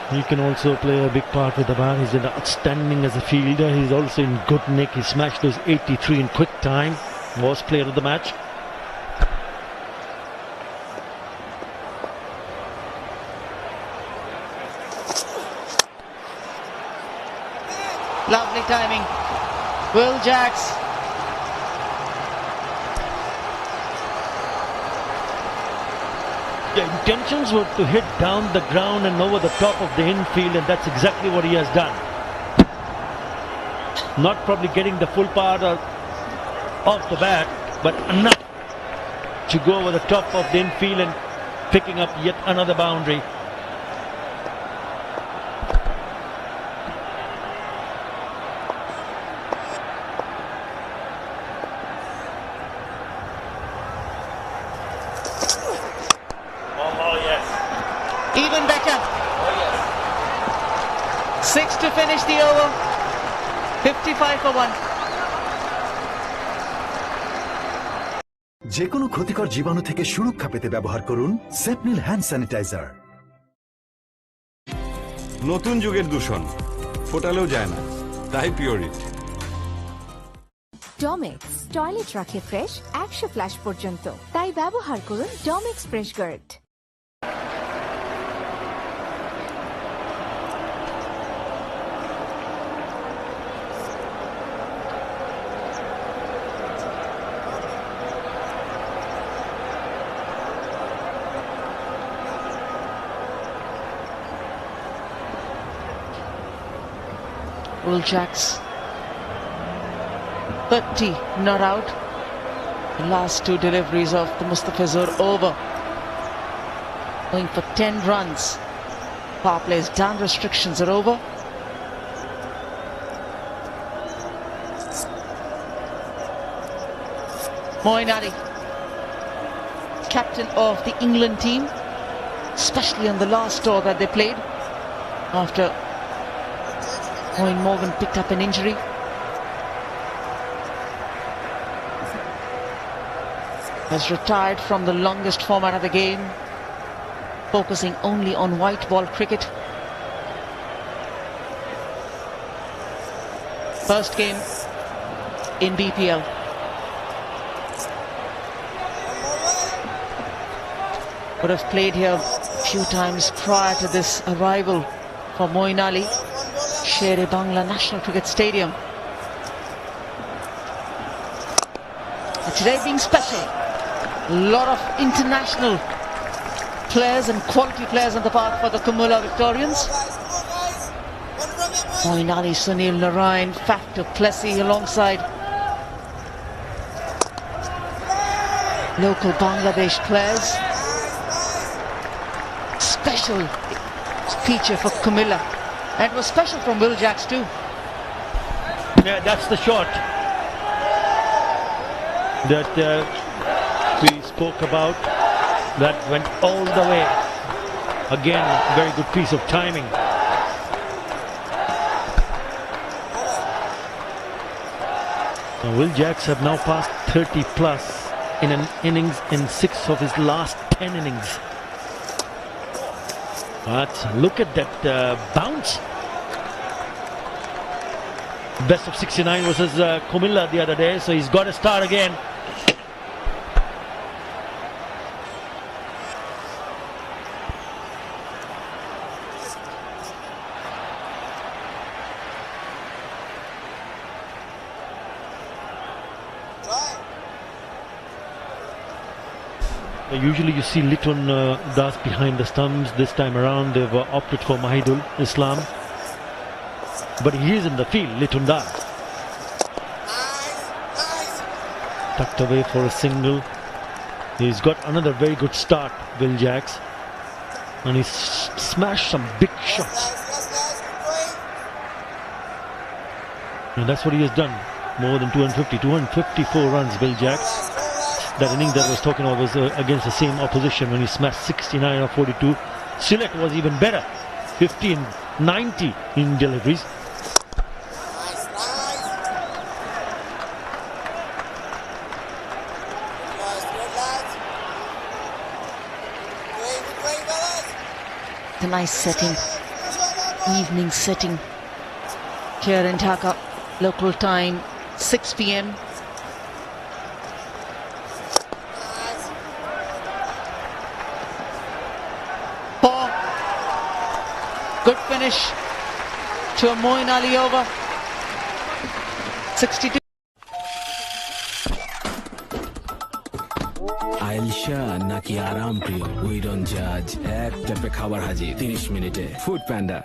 He can also play a big part with the bat. He's outstanding as a fielder. He's also in good nick. He smashed those 83 in quick time. Was player of the match. Lovely timing. Will Jacks. The intentions were to hit down the ground and over the top of the infield, and that's exactly what he has done. Not probably getting the full power off the bat, but enough to go over the top of the infield and picking up yet another boundary. Even better. 6 to finish the over. 55 for 1. যে কোনো ক্ষতিকর জীবাণু থেকে সুরক্ষা পেতে ব্যবহার করুন সেপনিল hand sanitiser. নতুন যুগের দূষণ ফোটালেও যায় না, তাই পিওরিট। ডমেক্স টয়লেট রাখে ফ্রেশ 100 ফ্ল্যাশ পর্যন্ত, তাই ব্যবহার করুন Domex fresh guard. Will Jacks, 30 not out. The last 2 deliveries of the Mustafizur over. Going for 10 runs. Power plays down, restrictions are over. Moeen Ali, captain of the England team, especially on the last tour that they played after Moeen Morgan picked up an injury. has retired from the longest format of the game, focusing only on white ball cricket. First game in BPL. Would have played here a few times prior to this arrival for Moeen Ali, Sher-e-Bangla National Cricket Stadium. But today being special, a lot of international players and quality players on the park for the Comilla Victorians. Moeen Ali, Sunil Narayan, Faf du Plessis alongside local Bangladesh players. Special feature for Comilla, and it was special from Will Jacks too. Yeah, that's the shot that we spoke about, that went all the way. Again, very good piece of timing. Now, Will Jacks have now passed 30 plus in an innings in 6 of his last 10 innings. But look at that bounce. Best of 69 versus Comilla the other day, so he's got to start again. Usually you see Litton Das behind the stumps. This time around they've opted for Mahidul Islam. But he is in the field, Litton Das. Tucked away for a single. He's got another very good start, Will Jacks. And he's smashed some big shots. And that's what he has done. More than 254 runs, Will Jacks. That inning that I was talking about was against the same opposition when he smashed 69 or 42. Sylhet was even better, 15-90 in deliveries. The nice setting, evening setting here in Dhaka, local time 6 p.m. Good finish to a Moeen Ali over. 62. আয়েলশা নাকি আরাম প্রিয়, we don't জাজ। এক ট্যাপে খাবার হাজির 30 মিনিটে। Food panda.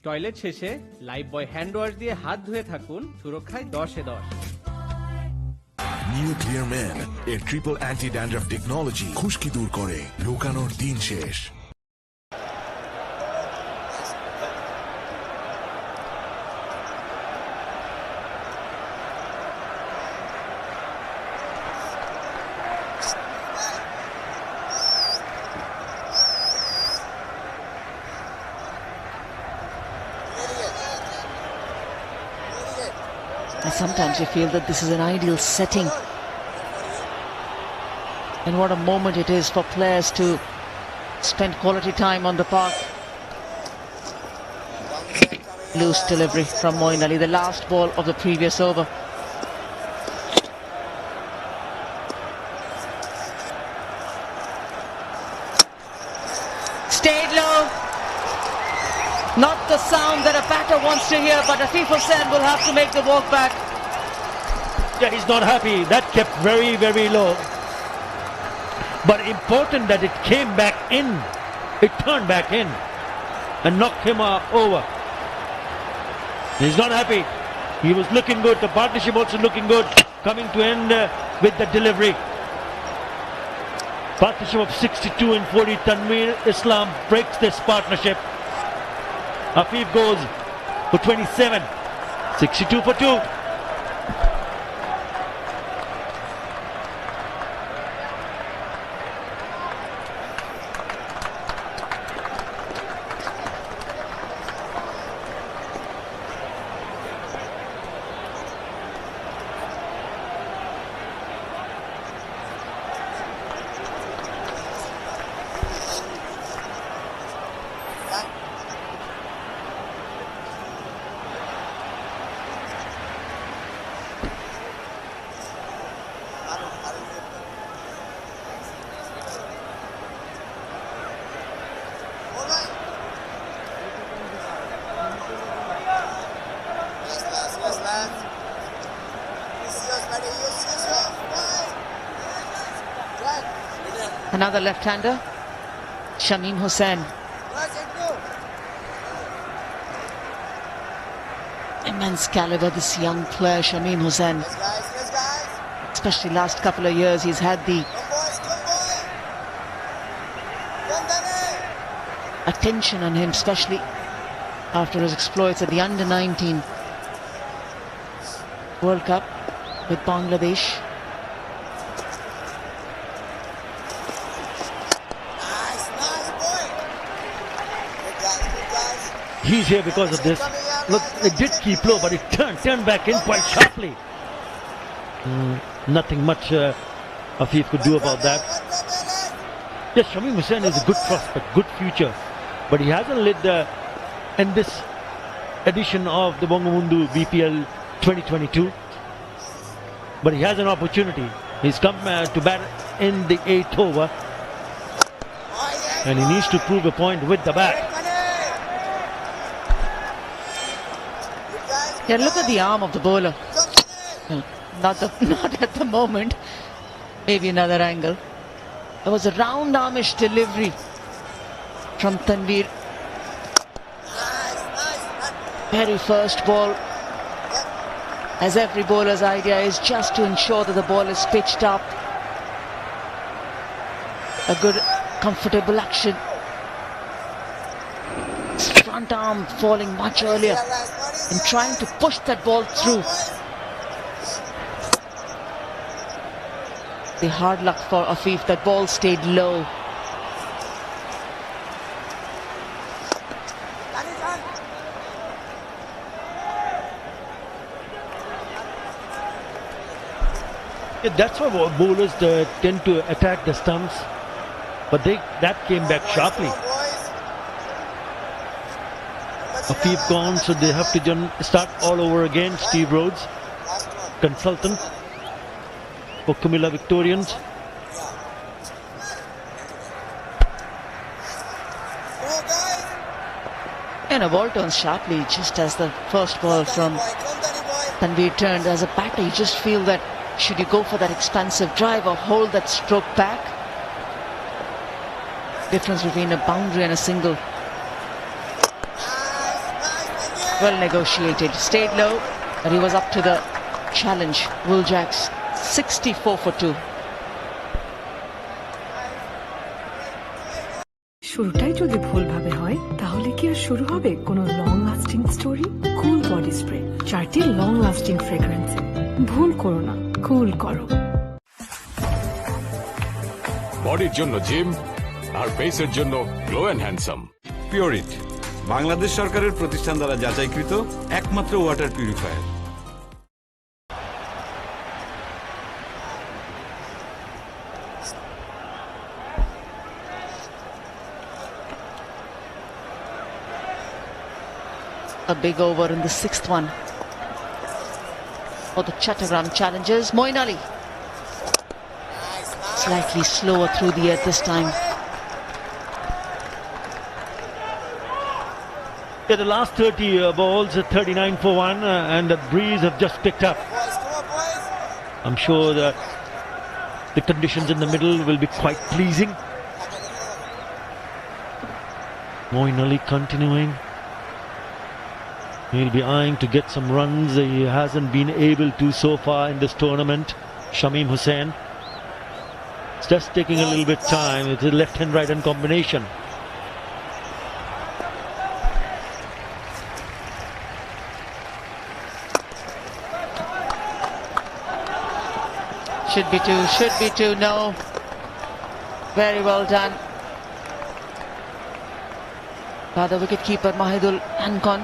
Toilet শেষে life বয় hand wash দিয়ে হাত ধুয়ে থাকুন, সুরক্ষায় 10-10। নিউ ক্লিয়ার ম্যান এর ট্রিপল অ্যান্টি ড্যান্ড্রাফ টেকনোলজি খুশকি দূর করে, লুকানোর দিন শেষ। And sometimes you feel that this is an ideal setting. And what a moment it is for players to spend quality time on the park. Loose delivery from Moeen Ali, the last ball of the previous over. Stayed low. Not the sound that a batter wants to hear, but Atif Hussain will have to make the walk back. Yeah, he's not happy. That kept very, very low. But important that it came back in. It turned back in and knocked him over. He's not happy. He was looking good. The partnership also looking good. Coming to end with the delivery. Partnership of 62 and 40. Tanveer Islam breaks this partnership. Afif goes for 27. 62 for 2. Another left-hander, Shamim Hussain. Immense caliber, this young player, Shamim Hussain. Especially last couple of years, he's had the attention on him, especially after his exploits at the Under-19 World Cup with Bangladesh. He's here because of this. Look, it did keep low, but it turned back in quite sharply. Nothing much Afif could do about that. Yes, Shamim Hussain is a good prospect, good future, but he hasn't led in this edition of the Bangabandhu BPL 2022. But he has an opportunity. He's come to bat in the 8th over, and he needs to prove a point with the bat. Yeah, look at the arm of the bowler. Not at the moment. Maybe another angle. There was a round armish delivery from Tanveer. Very first ball. As every bowler's idea is just to ensure that the ball is pitched up. A good, comfortable action. Front arm falling much earlier and trying to push that ball through. The hard luck for Afif, that ball stayed low. Yeah, that's why bowlers tend to attack the stumps, but that came back sharply. Afif gone, so they have to start all over again. Steve Rhodes, consultant for Comilla Victorians. And a ball turns sharply just as the first ball from Tanveer turned. As a batter, you just feel that should you go for that expansive drive or hold that stroke back? Difference between a boundary and a single. Well negotiated, stayed low, but he was up to the challenge. Will Jacks 64 for 2. শুরুটাই যদি ভুলভাবে হয় তাহলে কি আর শুরু হবে কোনো long lasting story? কুল body spray, 4টি long lasting fragrance. ভুল করো না, কুল করো। বডির জন্য জিম আর ফেসের জন্য glow and handsome. Pureit, Bangladesh সরকারের প্রতিষ্ঠান দ্বারা যাচাইকৃত একমাত্র water purifier. A big over in the 6th one for the Chattogram challengers. Moin Ali slightly slower through the air this time. Yeah, the last 30 balls, 39 for 1, and the breeze have just picked up. I'm sure that the conditions in the middle will be quite pleasing. Moin Ali continuing. He'll be eyeing to get some runs. He hasn't been able to so far in this tournament. Shamim Hussain. It's just taking a little bit time. It's a left-hand, right-hand combination. Should be two, no. Very well done by the wicketkeeper Mahidul Hankon.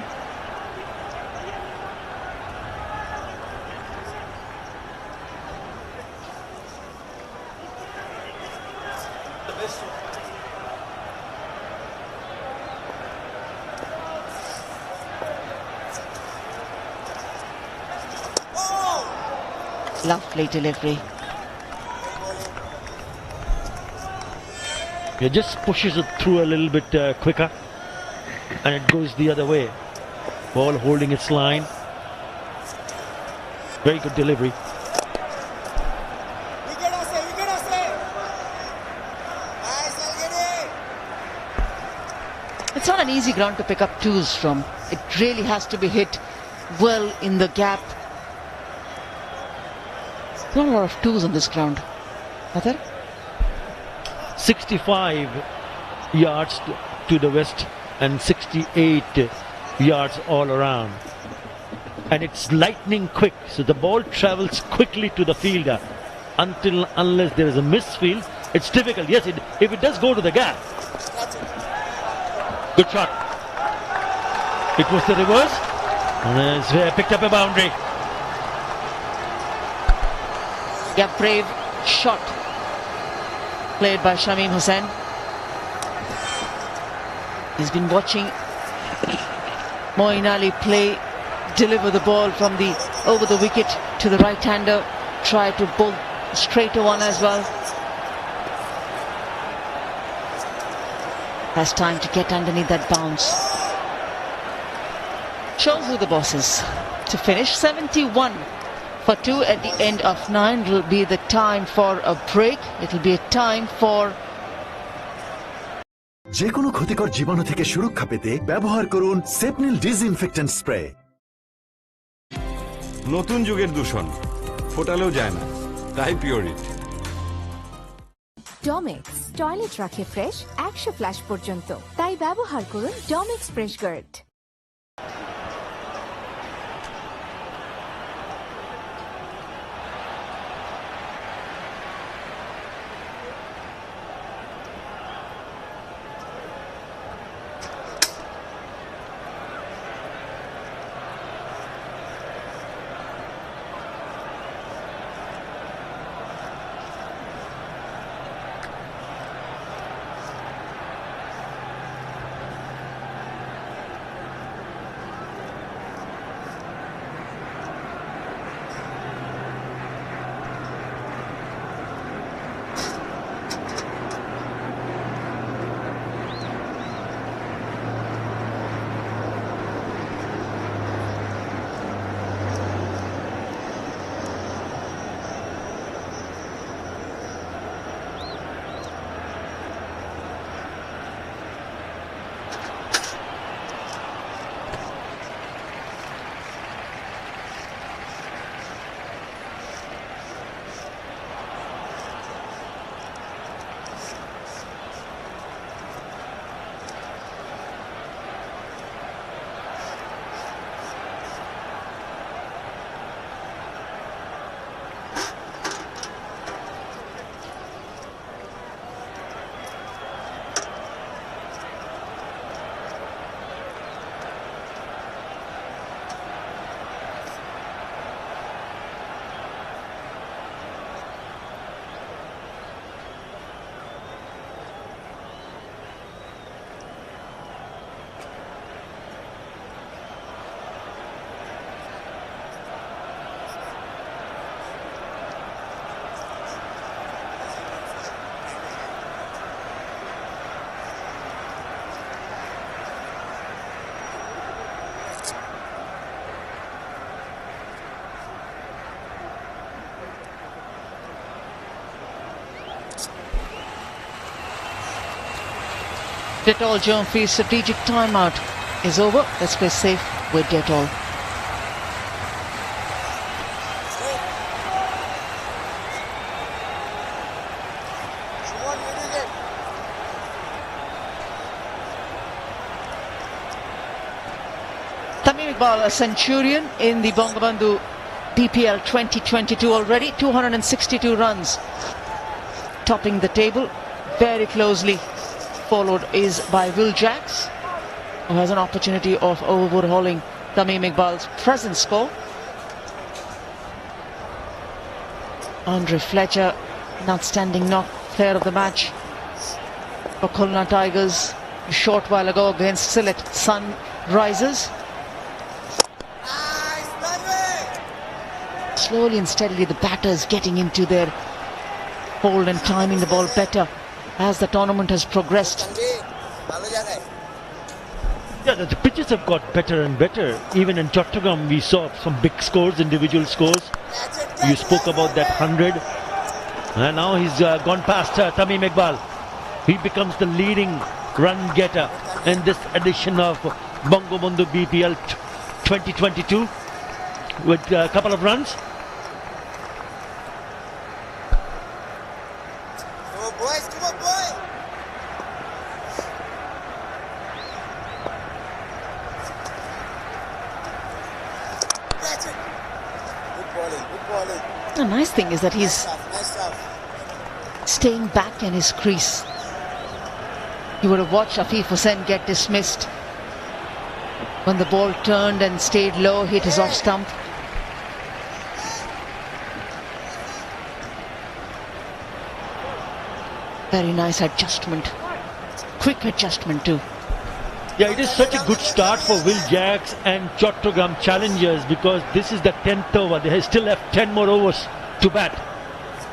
Lovely delivery. It just pushes it through a little bit quicker, and it goes the other way. Ball holding its line. Very good delivery. not an easy ground to pick up twos from. It really has to be hit well in the gap. Not a lot of twos on this ground. Athar? 65 yards to the west and 68 yards all around. And it's lightning quick, so the ball travels quickly to the fielder. Unless there is a misfield, it's difficult. Yes, if it does go to the gap. Good shot. It was the reverse. And it's picked up a boundary. Yeah, brave shot played by Shamim Hussain. He's been watching Moeen Ali deliver the ball from over the wicket to the right-hander, try to bowl straighter one as well. Has time to get underneath that bounce. Shows who the boss is. To finish 71 for 2 at the end of 9. It'll be the time for a break. It'll be a time for যে কোনো ক্ষতিকর জীবাণু থেকে সুরক্ষা পেতে ব্যবহার করুন সেপনিল disinfectant spray. নতুন যুগের দূষণ ফোটালেও যায় না, তাই পিওরিট। ডমেক্স টয়লেট রাখে ফ্রেশ 100 ফ্ল্যাশ পর্যন্ত, তাই ব্যবহার করুন Domex fresh guard. Dettol Germ-free strategic timeout is over. Let's play safe with Dettol. Tamim Iqbal, a centurion in the Bangabandhu BPL 2022 already. 262 runs, topping the table. Very closely followed is by Will Jacks, who has an opportunity of overhauling Tamim Iqbal's present score. Andre Fletcher, an outstanding knock player of the match for Khulna Tigers a short while ago against Sylhet Sunrisers. Slowly and steadily the batters getting into their hold and timing the ball better as the tournament has progressed. Yeah, the pitches have got better and better. Even in Chattogram we saw some big scores, individual scores. You spoke about that 100. And now he's gone past Tamim Iqbal. He becomes the leading run getter in this edition of Bangabandhu BPL 2022 with a couple of runs. The nice thing is that he's staying back in his crease. You would have watched Afif Hussain get dismissed when the ball turned and stayed low, hit his off stump. Very nice adjustment. Quick adjustment too. Yeah, it is such a good start for Will Jacks and Chattogram challengers because this is the 10th over. They still have 10 more overs to bat.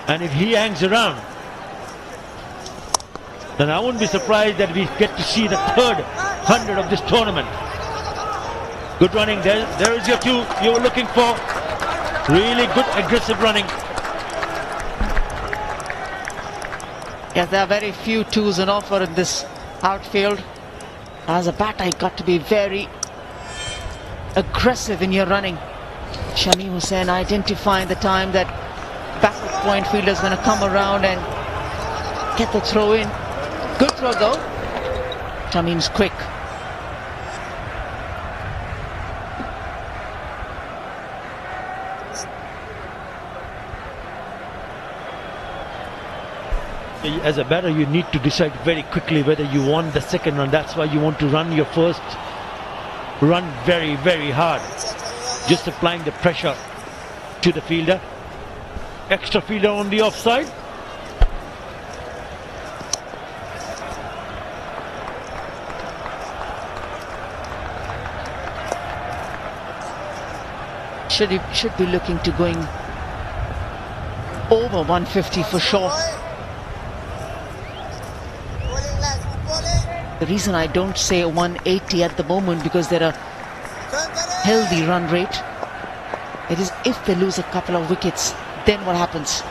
And if he hangs around, then I wouldn't be surprised that we get to see the third 100 of this tournament. Good running. There is your two you were looking for. Really good aggressive running. Yes, there are very few twos on offer in this outfield. As a batter, you got to be very aggressive in your running. Shamim Hussain identifying the time that backward point fielder is going to come around and get the throw in. Good throw though. Shamim's quick. As a batter, you need to decide very quickly whether you want the second run. That's why you want to run your first run very, very hard. Just applying the pressure to the fielder. Extra fielder on the offside. Should be looking to going over 150 for sure. The reason I don't say 180 at the moment because they're a healthy run rate. It is if they lose a couple of wickets, then what happens?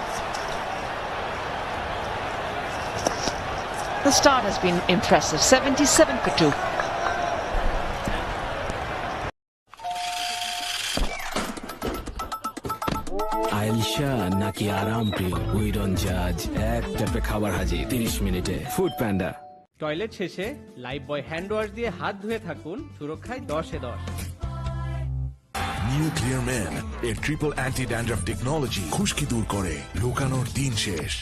The start has been impressive. 77 for 2. আইলশা নাকি আরাম প্রিয় we don't জাজ এক ট্যাপে খাবার হাজির 30 মিনিটে food panda toilet শেষে life বয় hand wash দিয়ে হাত ধুয়ে থাকুন সুরক্ষায় 10-এ 10 নিউ ক্লিয়ার ম্যান এর ট্রিপল অ্যান্টি ড্যান্ড্রাফ টেকনোলজি খুশকি দূর করে লুকানোর দিন শেষ।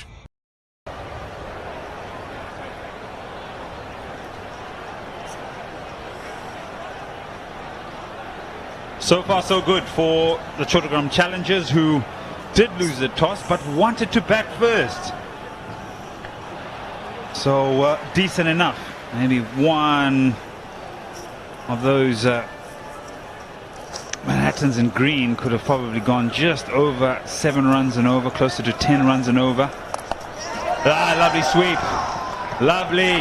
So far so good for the Chattogram challengers who did lose the toss but wanted to bat first. So decent enough. Maybe one of those Manhattans in green could have probably gone just over 7 runs and over, closer to 10 runs and over. Lovely sweep. Lovely.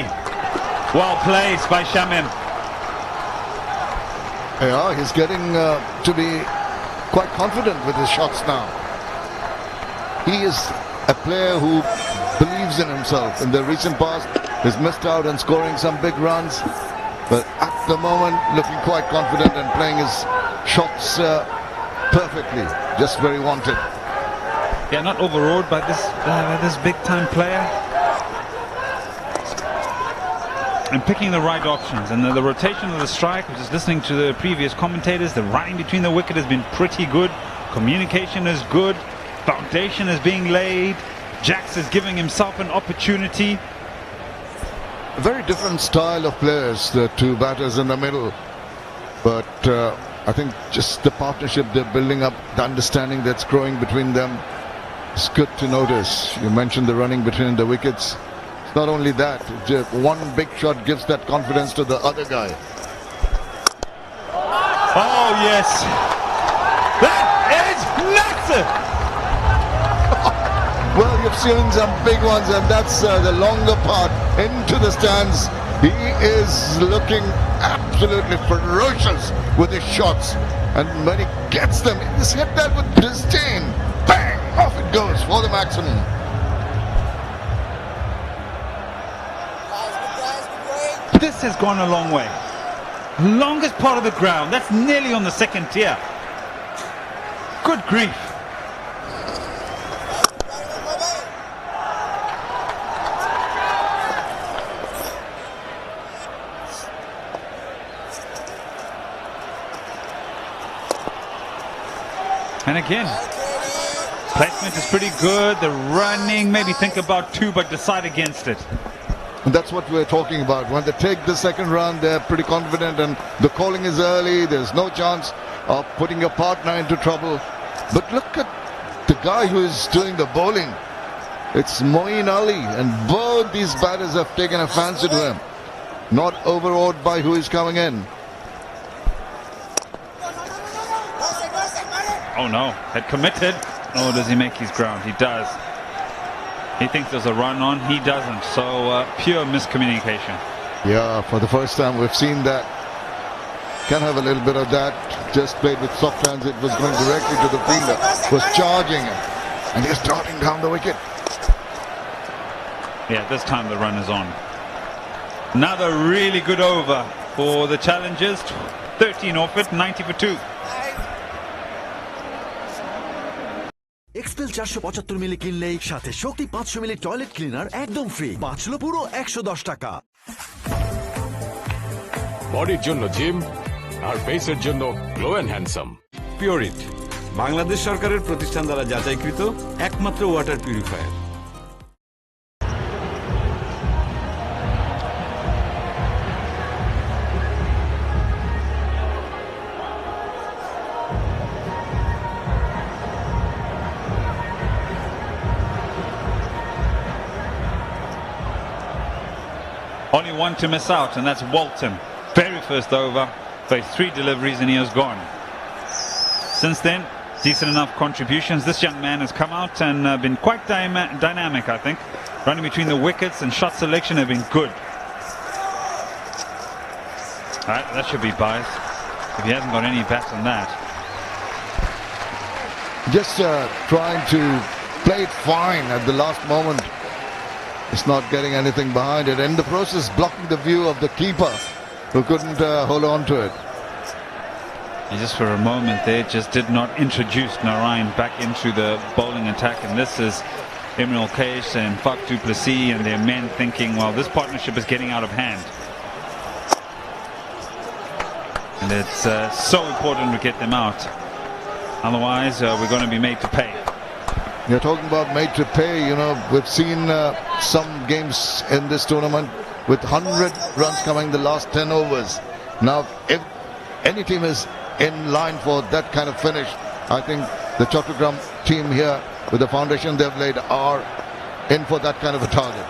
Well placed by Shamim. Yeah, he's getting to be quite confident with his shots now. He is a player who believes in himself. In the recent past, he's missed out on scoring some big runs, but at the moment, looking quite confident and playing his shots perfectly, just where he wanted. Yeah, not overawed by this big-time player. And picking the right options, and the rotation of the strike, just listening to the previous commentators, the running between the wicket has been pretty good, communication is good, foundation is being laid, Jax is giving himself an opportunity. A very different style of players, the two batters in the middle, but I think just the partnership they're building up, the understanding that's growing between them, it's good to notice. You mentioned the running between the wickets. Not only that, one big shot gives that confidence to the other guy. Oh yes, that is massive. Well, you've seen some big ones, and that's the longer part into the stands. He is looking absolutely ferocious with his shots, and when he gets them, he's hit that with disdain. Bang! Off it goes for the maximum. This this has gone a long way. Longest part of the ground. That's nearly on the second tier. Good grief. And again, placement is pretty good. The running, maybe think about two, but decide against it. And that's what we're talking about. When they take the second run, they're pretty confident, and the calling is early. There's no chance of putting your partner into trouble. But look at the guy who is doing the bowling. It's Moeen Ali, and both these batters have taken a fancy to him. Not overawed by who is coming in. Oh no, had committed. Oh, does he make his ground? He does. He thinks there's a run on. He doesn't. So pure miscommunication. Yeah, for the first time we've seen that. Can have a little bit of that. Just played with soft hands. It was going directly to the fielder. Was charging him. And he's darting down the wicket. Yeah, this time the run is on. Another really good over for the challengers. 13 off it, 90 for 2. Expel 475 মিলি কিনলেই সাথে শক্তি 500 মিলি toilet cleaner একদম free. বাঁচলো পুরো 110 টাকা। বডির জন্য gym আর ফেসের জন্য glow and handsome. Pureit, Bangladesh সরকারের প্রতিষ্ঠান দ্বারা যাচাইকৃত একমাত্র water purifier. Only one to miss out, and that's Walton. Very first over, faced 3 deliveries and he was gone. Since then, decent enough contributions. This young man has come out and been quite dynamic, I think. Running between the wickets and shot selection have been good. Alright, that should be biased, if he hasn't got any bats on that. Just trying to play it fine at the last moment. It's not getting anything behind it. In the process, blocking the view of the keeper, who couldn't hold on to it. And just for a moment there, just did not introduce Narayan back into the bowling attack. And this is Imran Kaish and Fak du Plessis and their men thinking, well, this partnership is getting out of hand. And it's so important to get them out. Otherwise, we're going to be made to pay. You're talking about made to pay. You know, we've seen some games in this tournament with 100 runs coming the last 10 overs. Now, if any team is in line for that kind of finish, I think the Chattogram team here, with the foundation they've laid, are in for that kind of a target.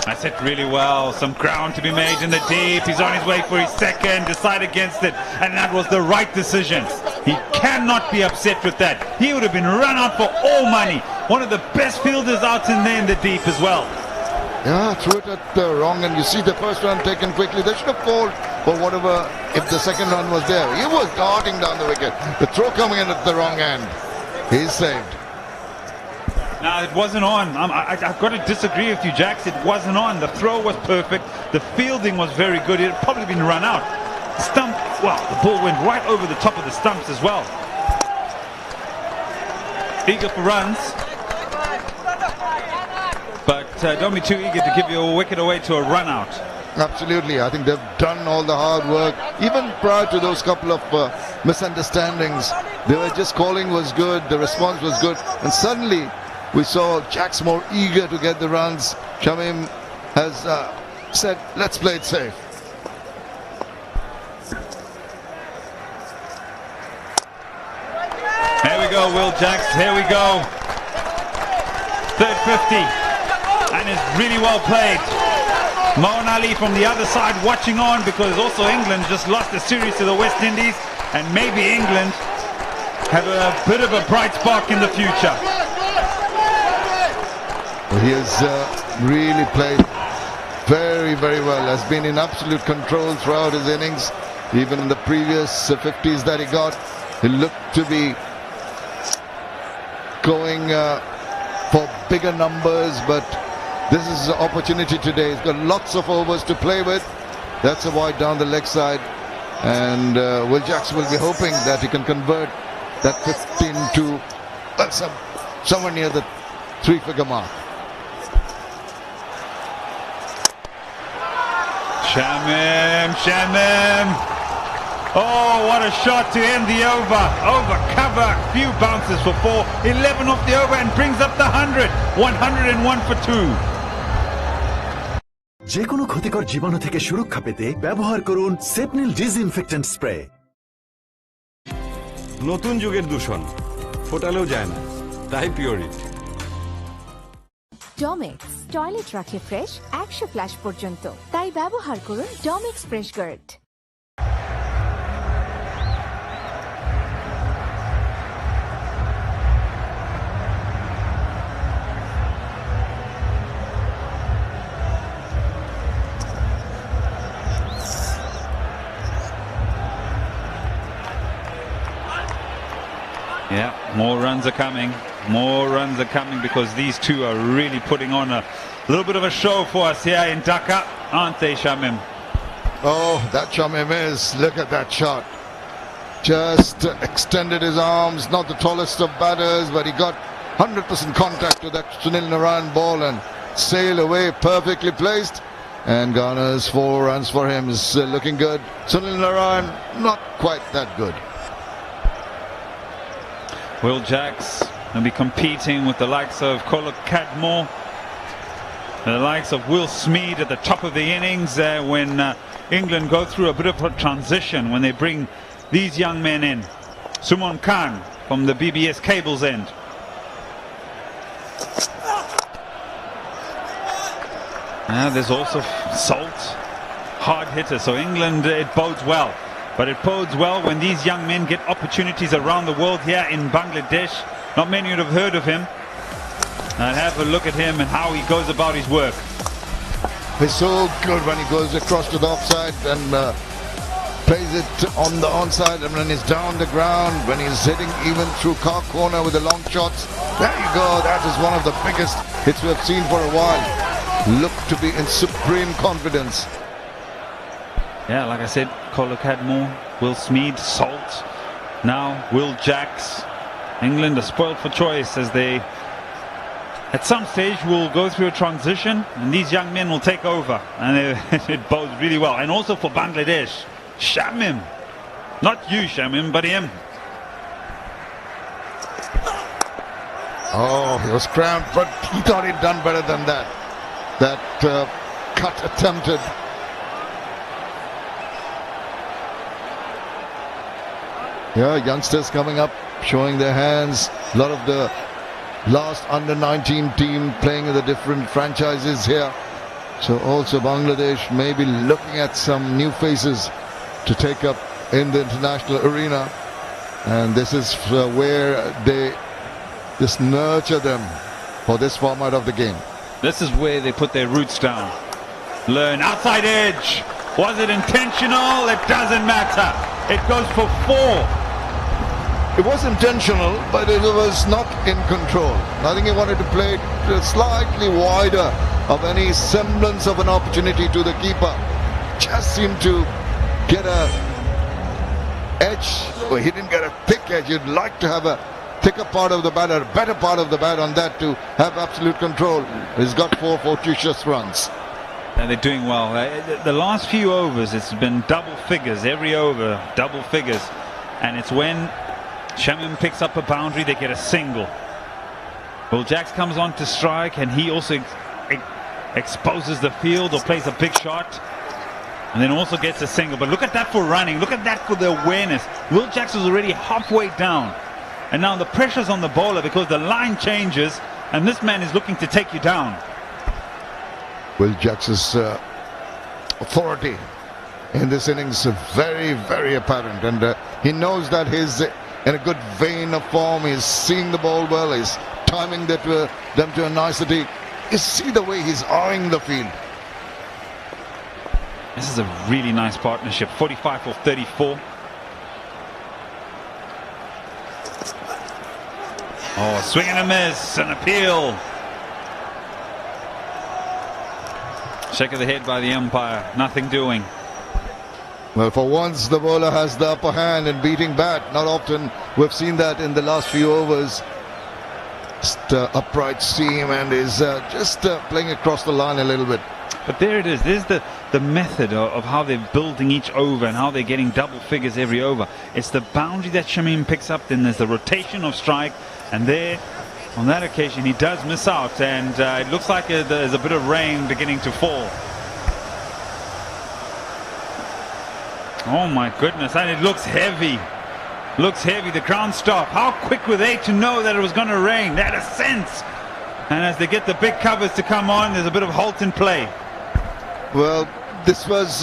That's it really well. Some ground to be made in the deep. He's on his way for his second. Decide against it. And that was the right decision. He cannot be upset with that. He would have been run out for all money. One of the best fielders out in there in the deep as well. Yeah, threw it at the wrong end. You see the first run taken quickly. They should have called for whatever if the second run was there. He was darting down the wicket. The throw coming in at the wrong end. He's saved. Now, it wasn't on. I've got to disagree with you, Jax. It wasn't on. The throw was perfect. The fielding was very good. It had probably been run out. Stump, well, the ball went right over the top of the stumps as well. Eager for runs. But don't be too eager to give your wicket away to a run out. Absolutely. I think they've done all the hard work. Even prior to those couple of misunderstandings, they were just calling was good. The response was good. And suddenly, we saw Jax more eager to get the runs. Shamim has said, let's play it safe. Here we go, Will Jax. Here we go. Third 50. And it's really well played. Moeen Ali from the other side watching on, because also England just lost a series to the West Indies. And maybe England have a bit of a bright spark in the future. He has really played very, very well. Has been in absolute control throughout his innings. Even in the previous 50s that he got, he looked to be going for bigger numbers, but this is the opportunity today. He's got lots of overs to play with. That's a wide down the leg side. And Will Jacks will be hoping that he can convert that 15 to somewhere near the 3-figure mark. Shamim. Oh, what a shot to end the over. Over cover, few bounces for 4. 11 off the over and brings up the 100. 101 for 2. যে কোনো ক্ষতিকর জীবাণু থেকে সুরক্ষা পেতে ব্যবহার করুন সেপনিল disinfectant spray. নতুন যুগের দূষণ ফোটালেও যায় না, তাই পিওরিট। ডমেক্স টয়লেট রাখে ফ্রেশ 100 ফ্ল্যাশ পর্যন্ত, তাই ব্যবহার করুন Domex fresh guard. Yeah, more runs are coming. More runs are coming because these two are really putting on a little bit of a show for us here in Dhaka, aren't they, Shamim? Oh, that Shamim is. Look at that shot. Just extended his arms. Not the tallest of batters, but he got 100% contact to that Sunil Narayan ball and sailed away, perfectly placed. And Ghana's 4 runs for him is looking good. Sunil Narayan, not quite that good. Will Jacks will be competing with the likes of Colo Cadmore, the likes of Will Smeed at the top of the innings when England go through a bit of a transition when they bring these young men in. Sumon Khan from the BBS Cables end. There's also Salt, hard hitter, so England, it bodes well. But it bodes well when these young men get opportunities around the world here in Bangladesh. Not many would have heard of him. And have a look at him and how he goes about his work. He's so good when he goes across to the offside and plays it on the onside, and when he's down the ground, when he's hitting even through car corner with the long shots. There you go. That is one of the biggest hits we have seen for a while. Look to be in supreme confidence. Yeah, like I said, Colo Cadmore, Will Smeed, Salt, now Will Jacks. England are spoiled for choice as they, at some stage, will go through a transition and these young men will take over. And it bodes really well. And also for Bangladesh, Shamim. Not you, Shamim, but him. Oh, he was cramped, but he thought he'd done better than that. That cut attempted. Yeah, youngsters coming up, showing their hands. A lot of the last under-19 team playing in the different franchises here. So also Bangladesh may be looking at some new faces to take up in the international arena. And this is where they just nurture them for this format of the game. This is where they put their roots down. Learn outside edge. Was it intentional? It doesn't matter. It goes for 4. It was intentional, but it was not in control. I think he wanted to play it slightly wider of any semblance of an opportunity to the keeper. Just seemed to get a edge. Well, he didn't get a thick edge. You'd like to have a thicker part of the bat, or a better part of the bat on that to have absolute control. He's got 4 fortuitous runs. And they're doing well. The last few overs, it's been double figures. Every over, double figures. And it's when Shamim picks up a boundary, they get a single. Will Jacks comes on to strike, and he also exposes the field or plays a big shot, and then also gets a single. But look at that for running. Look at that for the awareness. Will Jacks was already halfway down, and now the pressure's on the bowler because the line changes, and this man is looking to take you down. Will Jacks' authority in this innings is very, very apparent, and he knows that he's in a good vein of form. He's seeing the ball well. He's timing them to a nicety. You see the way he's eyeing the field. This is a really nice partnership. 45 for 34. Oh, swing and a miss, an appeal. Check of the head by the umpire. Nothing doing. Well, for once the bowler has the upper hand in beating bat. Not often we've seen that in the last few overs. Just upright seam and is just playing across the line a little bit. But there it is. There's the method of how they're building each over and how they're getting double figures every over. It's the boundary that Shamim picks up. Then there's the rotation of strike. And there, on that occasion, he does miss out. And it looks like there's a bit of rain beginning to fall. Oh my goodness, and it looks heavy. Looks heavy, the ground stop. How quick were they to know that it was going to rain? They had a sense. And as they get the big covers to come on, there's a bit of halt in play. Well, this was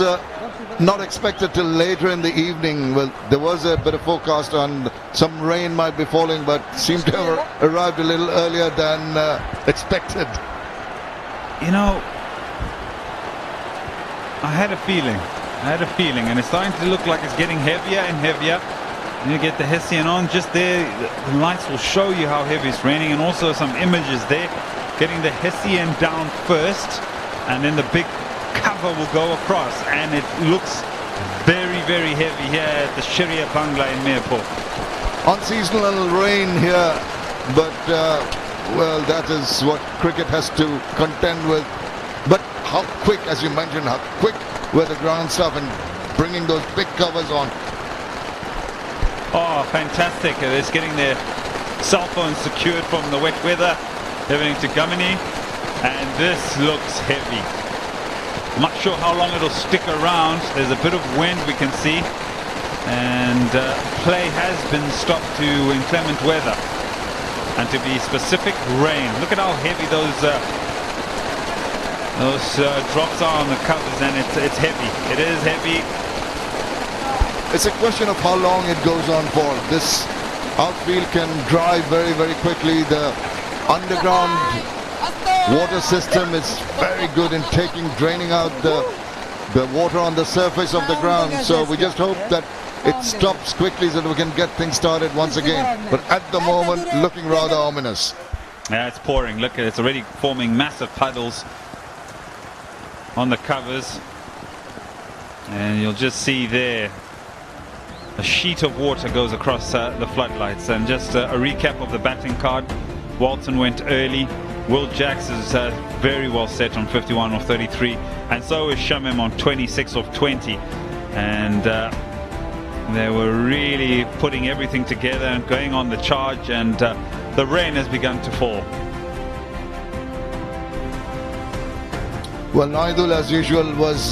not expected till later in the evening. Well, there was a bit of forecast on some rain might be falling, but seemed to have arrived a little earlier than expected. You know, I had a feeling, and it's starting to look like it's getting heavier and heavier. And you get the Hessian on just there. The lights will show you how heavy it's raining, and also some images there. Getting the Hessian down first, and then the big cover will go across, and it looks very, very heavy here at the Sharia Bangla in Mirpur. Unseasonal rain here, but well, that is what cricket has to contend with. But how quick, as you mentioned, how quick were the ground stuff and bringing those big covers on. Oh, fantastic. It's getting their cell phones secured from the wet weather. Everything to Gamini. And this looks heavy. Not sure how long it'll stick around. There's a bit of wind we can see. And play has been stopped to inclement weather. And to be specific, rain. Look at how heavy those drops are on the covers, and it's heavy. It is heavy. It's a question of how long it goes on for. This outfield can dry very, very quickly. The underground water system is very good in draining out the water on the surface of the ground. So we just hope that it stops quickly so that we can get things started once again. But at the moment, looking rather ominous. Yeah, it's pouring. Look at it. It's already forming massive puddles on the covers. And you'll just see there a sheet of water goes across the floodlights. And just a recap of the batting card. Walton went early. Will Jacks is very well set on 51 of 33. And so is Shamim on 26 of 20. And they were really putting everything together and going on the charge. And the rain has begun to fall. Well, Naidul, as usual, was